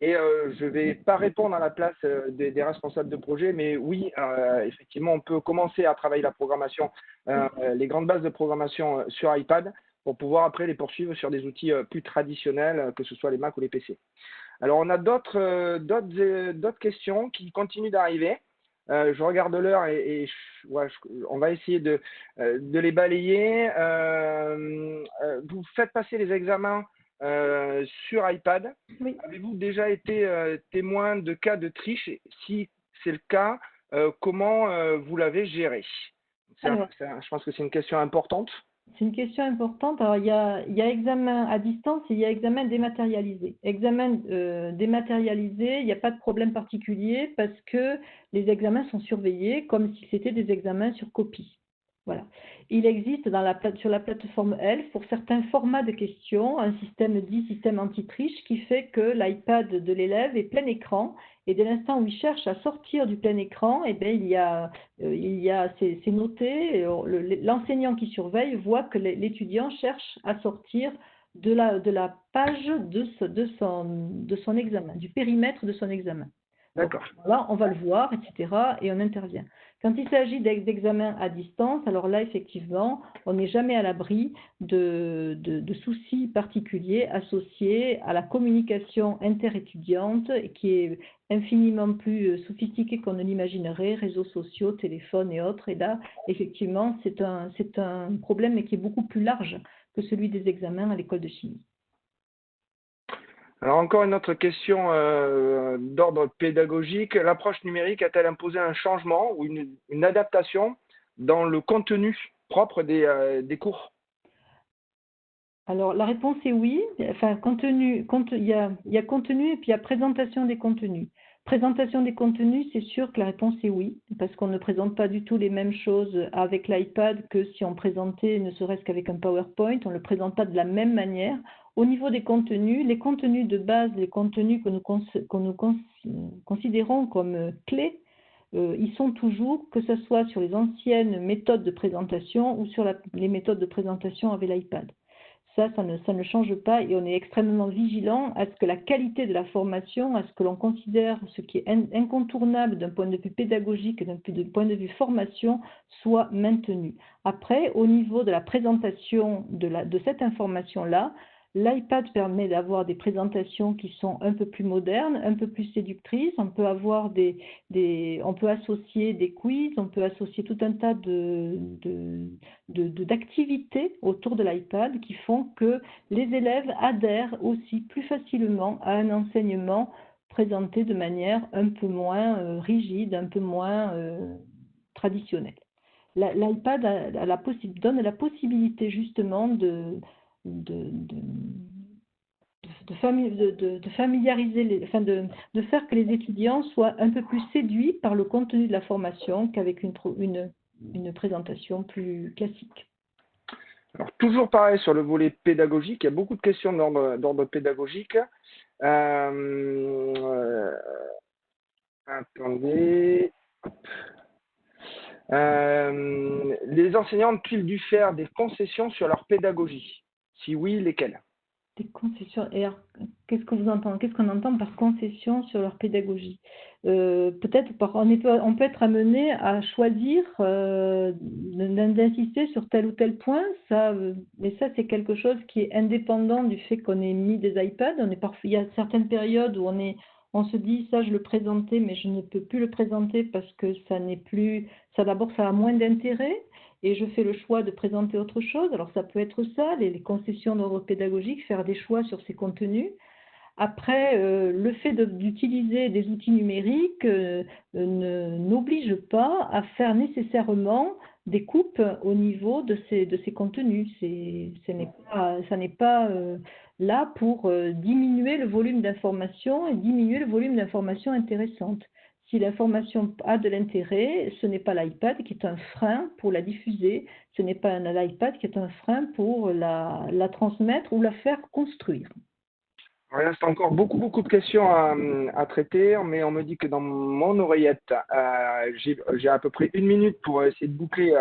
Et je ne vais pas répondre à la place des responsables de projet, mais oui, effectivement, on peut commencer à travailler la programmation, les grandes bases de programmation sur iPad, pour pouvoir après les poursuivre sur des outils plus traditionnels, que ce soit les Mac ou les PC. Alors, on a d'autres questions qui continuent d'arriver. Je regarde l'heure et on va essayer de les balayer. Vous faites passer les examens sur iPad. Oui. Avez-vous déjà été témoin de cas de triche? Si c'est le cas, comment vous l'avez géré? Alors, Je pense que c'est une question importante. c'est une question importante. Alors, il y a examen à distance et il y a examen dématérialisé. Examen dématérialisé, il n'y a pas de problème particulier parce que les examens sont surveillés comme si c'était des examens sur copie. Voilà. Il existe sur la plateforme ELF, pour certains formats de questions, un système dit système anti-triche qui fait que l'iPad de l'élève est plein écran et dès l'instant où il cherche à sortir du plein écran, eh bien, c'est noté, l'enseignant qui surveille voit que l'étudiant cherche à sortir de la page de son examen, du périmètre de son examen. D'accord. Là, on va le voir, etc. et on intervient. Quand il s'agit d'examens à distance, alors là, effectivement, on n'est jamais à l'abri de soucis particuliers associés à la communication interétudiante qui est infiniment plus sophistiquée qu'on ne l'imaginerait, réseaux sociaux, téléphones et autres. Et là, effectivement, c'est un problème qui est beaucoup plus large que celui des examens à l'école de chimie. Alors encore une autre question d'ordre pédagogique. L'approche numérique a-t-elle imposé un changement ou une adaptation dans le contenu propre des cours? Alors, la réponse est oui. Enfin, il y a contenu et puis il y a présentation des contenus. Présentation des contenus, c'est sûr que la réponse est oui, parce qu'on ne présente pas du tout les mêmes choses avec l'iPad que si on présentait ne serait-ce qu'avec un PowerPoint. On ne le présente pas de la même manière. Au niveau des contenus, les contenus de base, les contenus que nous considérons comme clés, ils sont toujours, que ce soit sur les anciennes méthodes de présentation ou sur les méthodes de présentation avec l'iPad. Ça ne change pas et on est extrêmement vigilant à ce que la qualité de la formation, à ce que l'on considère ce qui est incontournable d'un point de vue pédagogique et d'un point de vue formation soit maintenu. Après, au niveau de la présentation de cette information-là, l'iPad permet d'avoir des présentations qui sont un peu plus modernes, un peu plus séductrices. On peut avoir on peut associer des quiz, on peut associer tout un tas d'activités autour de l'iPad qui font que les élèves adhèrent aussi plus facilement à un enseignement présenté de manière un peu moins rigide, un peu moins traditionnelle. L'iPad donne la possibilité justement de familiariser, de faire que les étudiants soient un peu plus séduits par le contenu de la formation qu'avec une présentation plus classique. Alors, toujours pareil sur le volet pédagogique, il y a beaucoup de questions d'ordre pédagogique. Attendez. Les enseignants ont-ils dû faire des concessions sur leur pédagogie? Si oui, lesquelles? Des concessions. Et alors, qu'est-ce qu'on entend par concession sur leur pédagogie? Peut-être on peut être amené à choisir d'insister sur tel ou tel point. Mais ça, c'est quelque chose qui est indépendant du fait qu'on ait mis des iPads. Il y a certaines périodes où on se dit ça, je le présentais, mais je ne peux plus le présenter parce que ça d'abord, ça a moins d'intérêt. Et je fais le choix de présenter autre chose. Alors ça peut être ça, les concessions d'ordre pédagogique, faire des choix sur ces contenus. Après, le fait d'utiliser des outils numériques n'oblige pas à faire nécessairement des coupes au niveau de ces contenus. Ça n'est pas là pour diminuer le volume d'informations et diminuer le volume d'informations intéressantes. Si l'information a de l'intérêt, ce n'est pas l'iPad qui est un frein pour la diffuser, ce n'est pas l'iPad qui est un frein pour la transmettre ou la faire construire. Il reste encore beaucoup de questions à traiter, mais on me dit que dans mon oreillette, j'ai à peu près 1 minute pour essayer de boucler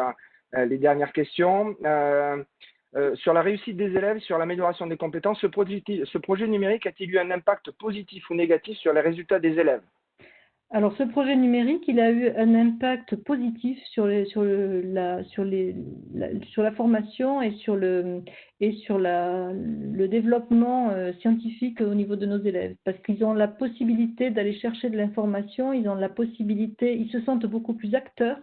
les dernières questions. Sur la réussite des élèves, sur l'amélioration des compétences, ce projet numérique a-t-il eu un impact positif ou négatif sur les résultats des élèves? Alors, ce projet numérique, il a eu un impact positif sur la formation et sur le développement scientifique au niveau de nos élèves, parce qu'ils ont la possibilité d'aller chercher de l'information, ils se sentent beaucoup plus acteurs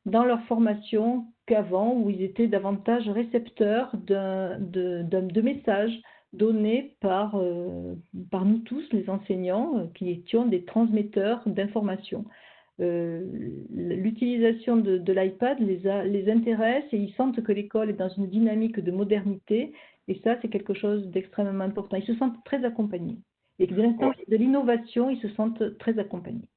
dans leur formation qu'avant, où ils étaient davantage récepteurs de messages donnés par nous tous, les enseignants, qui étions des transmetteurs d'informations. L'utilisation de l'iPad les intéresse et ils sentent que l'école est dans une dynamique de modernité, et ça, c'est quelque chose d'extrêmement important. Ils se sentent très accompagnés. Et de l'instant de l'innovation, ils se sentent très accompagnés.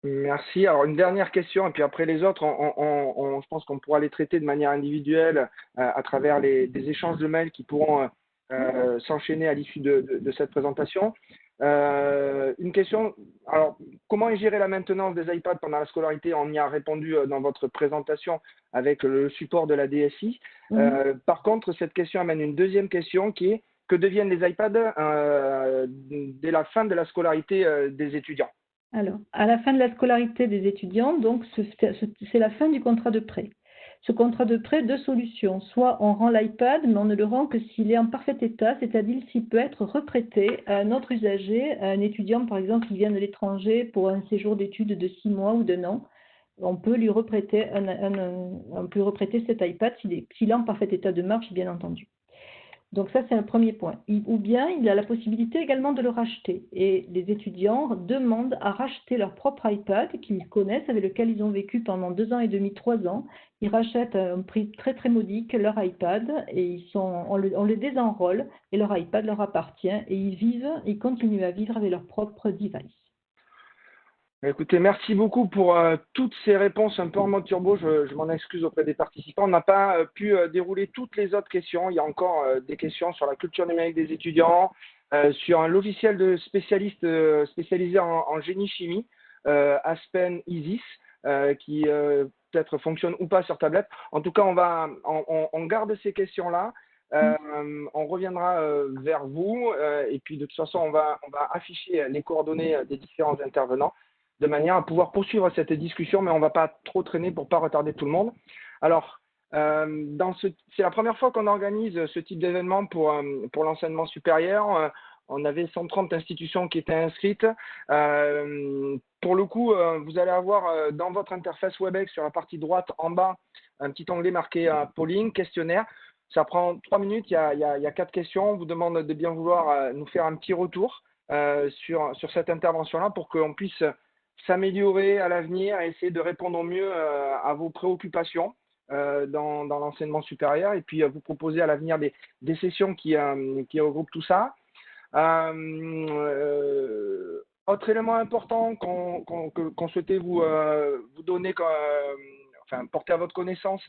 Merci. Alors, une dernière question, et puis après les autres, je pense qu'on pourra les traiter de manière individuelle à travers des échanges de mails qui pourront s'enchaîner à l'issue de cette présentation. Une question, alors, comment est gérée la maintenance des iPads pendant la scolarité? On y a répondu dans votre présentation avec le support de la DSI. Par contre, cette question amène une deuxième question qui est: que deviennent les iPads dès la fin de la scolarité des étudiants? Alors, à la fin de la scolarité des étudiants, donc c'est la fin du contrat de prêt. Ce contrat de prêt, deux solutions. Soit on rend l'iPad, mais on ne le rend que s'il est en parfait état, c'est-à-dire s'il peut être reprêté à un autre usager, à un étudiant par exemple qui vient de l'étranger pour un séjour d'études de 6 mois ou d'1 an. On peut lui reprêter, cet iPad s'il est en parfait état de marche, bien entendu. Donc ça, c'est un premier point. Ou bien, il a la possibilité également de le racheter. Et les étudiants demandent à racheter leur propre iPad qu'ils connaissent, avec lequel ils ont vécu pendant 2 ans et demi, 3 ans. Ils rachètent à un prix très très modique leur iPad et on les désenrôle et leur iPad leur appartient et ils continuent à vivre avec leur propre device. Écoutez, merci beaucoup pour toutes ces réponses un peu en mode turbo. Je m'en excuse auprès des participants. On n'a pas pu dérouler toutes les autres questions. Il y a encore des questions sur la culture numérique des étudiants, sur un logiciel de spécialisé en génie chimie, Aspen Isis, qui peut-être fonctionne ou pas sur tablette. En tout cas, on garde ces questions-là. On reviendra vers vous et puis de toute façon, on va afficher les coordonnées des différents intervenants, de manière à pouvoir poursuivre cette discussion, mais on ne va pas trop traîner pour ne pas retarder tout le monde. Alors, c'est la première fois qu'on organise ce type d'événement pour l'enseignement supérieur. On avait 130 institutions qui étaient inscrites. Pour le coup, vous allez avoir dans votre interface WebEx, sur la partie droite en bas, un petit onglet marqué polling, questionnaire. Ça prend 3 minutes, il y a 4 questions. On vous demande de bien vouloir nous faire un petit retour sur cette intervention-là pour qu'on puisse s'améliorer à l'avenir et essayer de répondre au mieux à vos préoccupations dans l'enseignement supérieur, et puis vous proposer à l'avenir des sessions qui regroupent tout ça. Autre élément important qu'on souhaitait vous donner, porter à votre connaissance,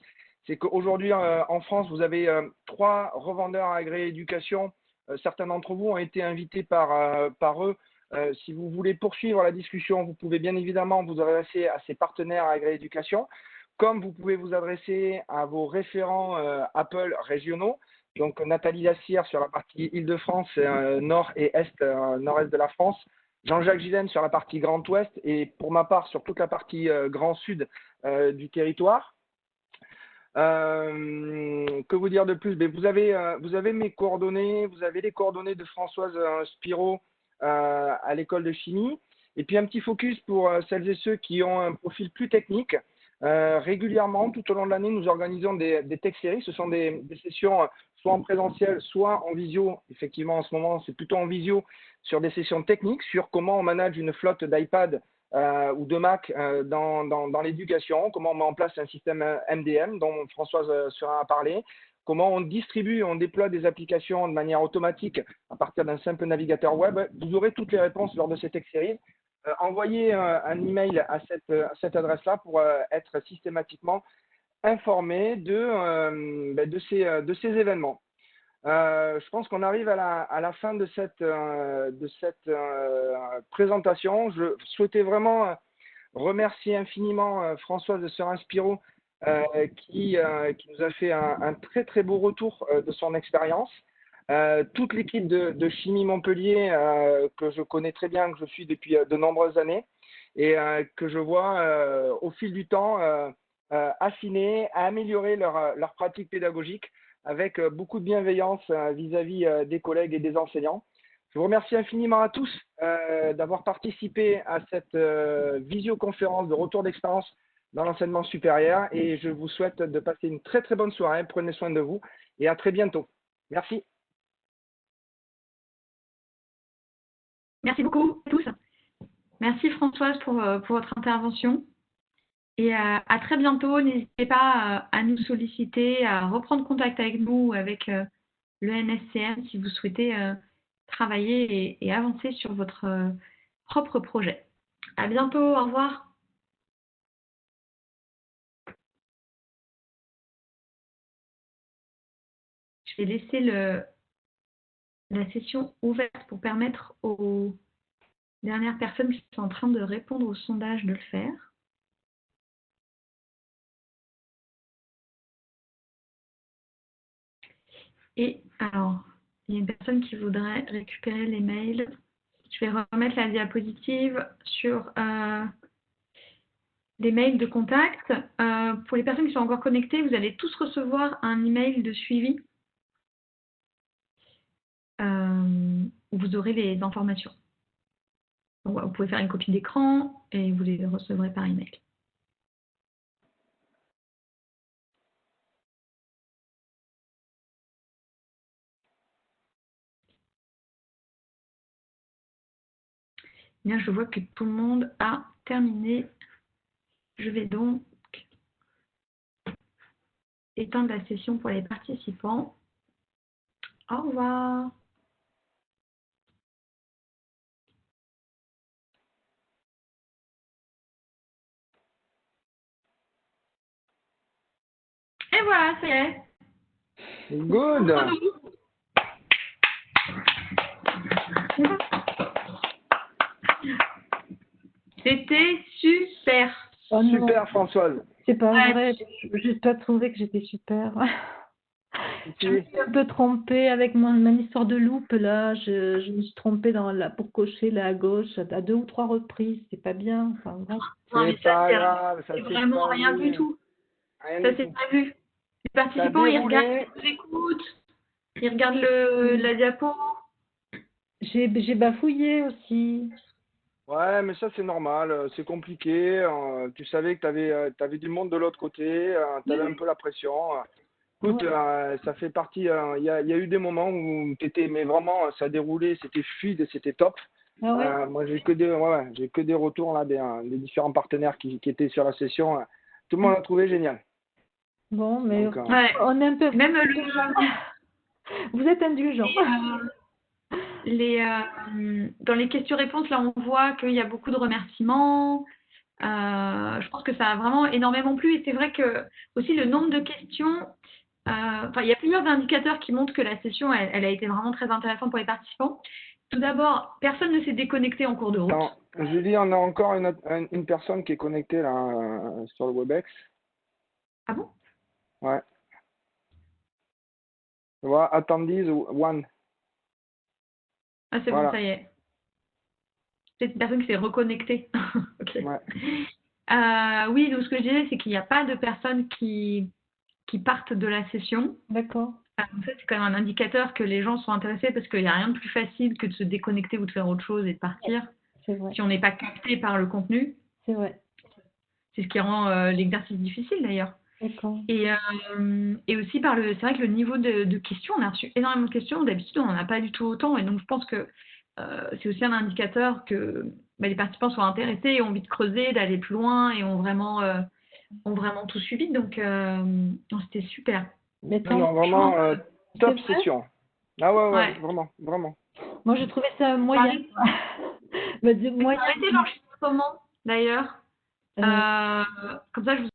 c'est qu'aujourd'hui en France, vous avez 3 revendeurs agréés éducation. Certains d'entre vous ont été invités par eux. Si vous voulez poursuivre la discussion, vous pouvez bien évidemment vous adresser à ces partenaires Agré Éducation, comme vous pouvez vous adresser à vos référents Apple régionaux. Donc Nathalie Lassière sur la partie Île-de-France, nord et est, nord-est de la France, Jean-Jacques Gillen sur la partie Grand Ouest et pour ma part sur toute la partie Grand Sud du territoire. Que vous dire de plus? Vous avez mes coordonnées, vous avez les coordonnées de Françoise Spiro à l'école de chimie. Et puis un petit focus pour celles et ceux qui ont un profil plus technique. Régulièrement, tout au long de l'année, nous organisons des tech séries. Ce sont des sessions soit en présentiel, soit en visio. Effectivement, en ce moment, c'est plutôt en visio sur des sessions techniques, sur comment on manage une flotte d'iPad ou de Mac dans l'éducation, comment on met en place un système MDM dont Françoise sera à parler, comment on distribue, on déploie des applications de manière automatique à partir d'un simple navigateur web. Vous aurez toutes les réponses lors de cette Tech-Series. Envoyez un email à cette adresse-là pour être systématiquement informé de ces événements. Je pense qu'on arrive à la fin de cette présentation. Je souhaitais vraiment remercier infiniment Françoise de Serin-Spiro qui nous a fait un très très beau retour de son expérience. Toute l'équipe de Chimie Montpellier que je connais très bien, que je suis depuis de nombreuses années et que je vois au fil du temps affiner, améliorer leur pratique pédagogique avec beaucoup de bienveillance vis-à-vis des collègues et des enseignants. Je vous remercie infiniment à tous d'avoir participé à cette visioconférence de retour d'expérience dans l'enseignement supérieur et je vous souhaite de passer une très très bonne soirée. Prenez soin de vous et à très bientôt. Merci. Merci beaucoup à tous. Merci Françoise pour votre intervention. Et à très bientôt. N'hésitez pas à nous solliciter, à reprendre contact avec nous ou avec le NSCM si vous souhaitez travailler et avancer sur votre propre projet. À bientôt. Au revoir. Je vais laisser la session ouverte pour permettre aux dernières personnes qui sont en train de répondre au sondage de le faire. Et alors, il y a une personne qui voudrait récupérer les mails. Je vais remettre la diapositive sur les mails de contact. Pour les personnes qui sont encore connectées, vous allez tous recevoir un email de suivi où vous aurez les informations. Donc, vous pouvez faire une copie d'écran et vous les recevrez par email. Bien, je vois que tout le monde a terminé. Je vais donc éteindre la session pour les participants. Au revoir. Et voilà, ça y est. Good. C'était super. Oh non, Super Françoise. c'est pas Ouais. vrai. J'ai pas trouvé que j'étais super. Je me Si. suis un peu trompée avec mon histoire de loupe là. Je me suis trompée pour cocher là à gauche à 2 ou 3 reprises. C'est pas bien. Enfin, bref. Non, mais C'est pas ça, grave, ça c'est s'est vraiment pas rien vu. du tout. Rien Ça, du c'est tout. pas vu. Les participants, ils déroulé. regardent, ils écoutent, ils regardent la diapo. J'ai bafouillé aussi. Ouais, mais ça c'est normal, c'est compliqué. Tu savais que tu avais du monde de l'autre côté, tu avais un peu la pression. Écoute, Ouais. ça fait partie. Il y a eu des moments où t'étais, mais vraiment, ça a déroulé, c'était fluide et c'était top. Ah ouais. Moi, j'ai que des retours là des différents partenaires qui étaient sur la session. Tout le monde a trouvé génial. Bon, mais Donc, Ouais. on est un peu. Même Vous êtes indulgent. dans les questions-réponses, là, on voit qu'il y a beaucoup de remerciements. Je pense que ça a vraiment énormément plu. Et c'est vrai que aussi le nombre de questions, il y a plusieurs indicateurs qui montrent que la session, elle a été vraiment très intéressante pour les participants. Tout d'abord, personne ne s'est déconnecté en cours de route. Attends, Julie, on a encore une personne qui est connectée là sur le WebEx. Ah bon? Ouais. Tu vois, attendees one. Ah, c'est Voilà. bon, ça y est. C'est une personne qui s'est reconnectée. Ok. Ouais. Oui, donc ce que je disais, c'est qu'il n'y a pas de personnes qui partent de la session. D'accord. Donc ça, c'est quand même un indicateur que les gens sont intéressés parce qu'il n'y a rien de plus facile que de se déconnecter ou de faire autre chose et de partir C'est vrai. si on n'est pas capté par le contenu. C'est vrai. C'est ce qui rend l'exercice difficile d'ailleurs. D'accord. Et aussi c'est vrai que le niveau de questions, on a reçu énormément de questions. D'habitude, on n'en a pas du tout autant. Et donc, je pense que c'est aussi un indicateur que les participants sont intéressés et ont envie de creuser, d'aller plus loin et ont vraiment tout suivi. Donc, non, c'était super. Mais Non, non, vraiment top c'est vrai? session. Ah ouais, Ouais. vraiment, vraiment. Moi, je trouvais ça moyen. Moyen. Arrêtez l'enregistrement, d'ailleurs. Comme ça, je vous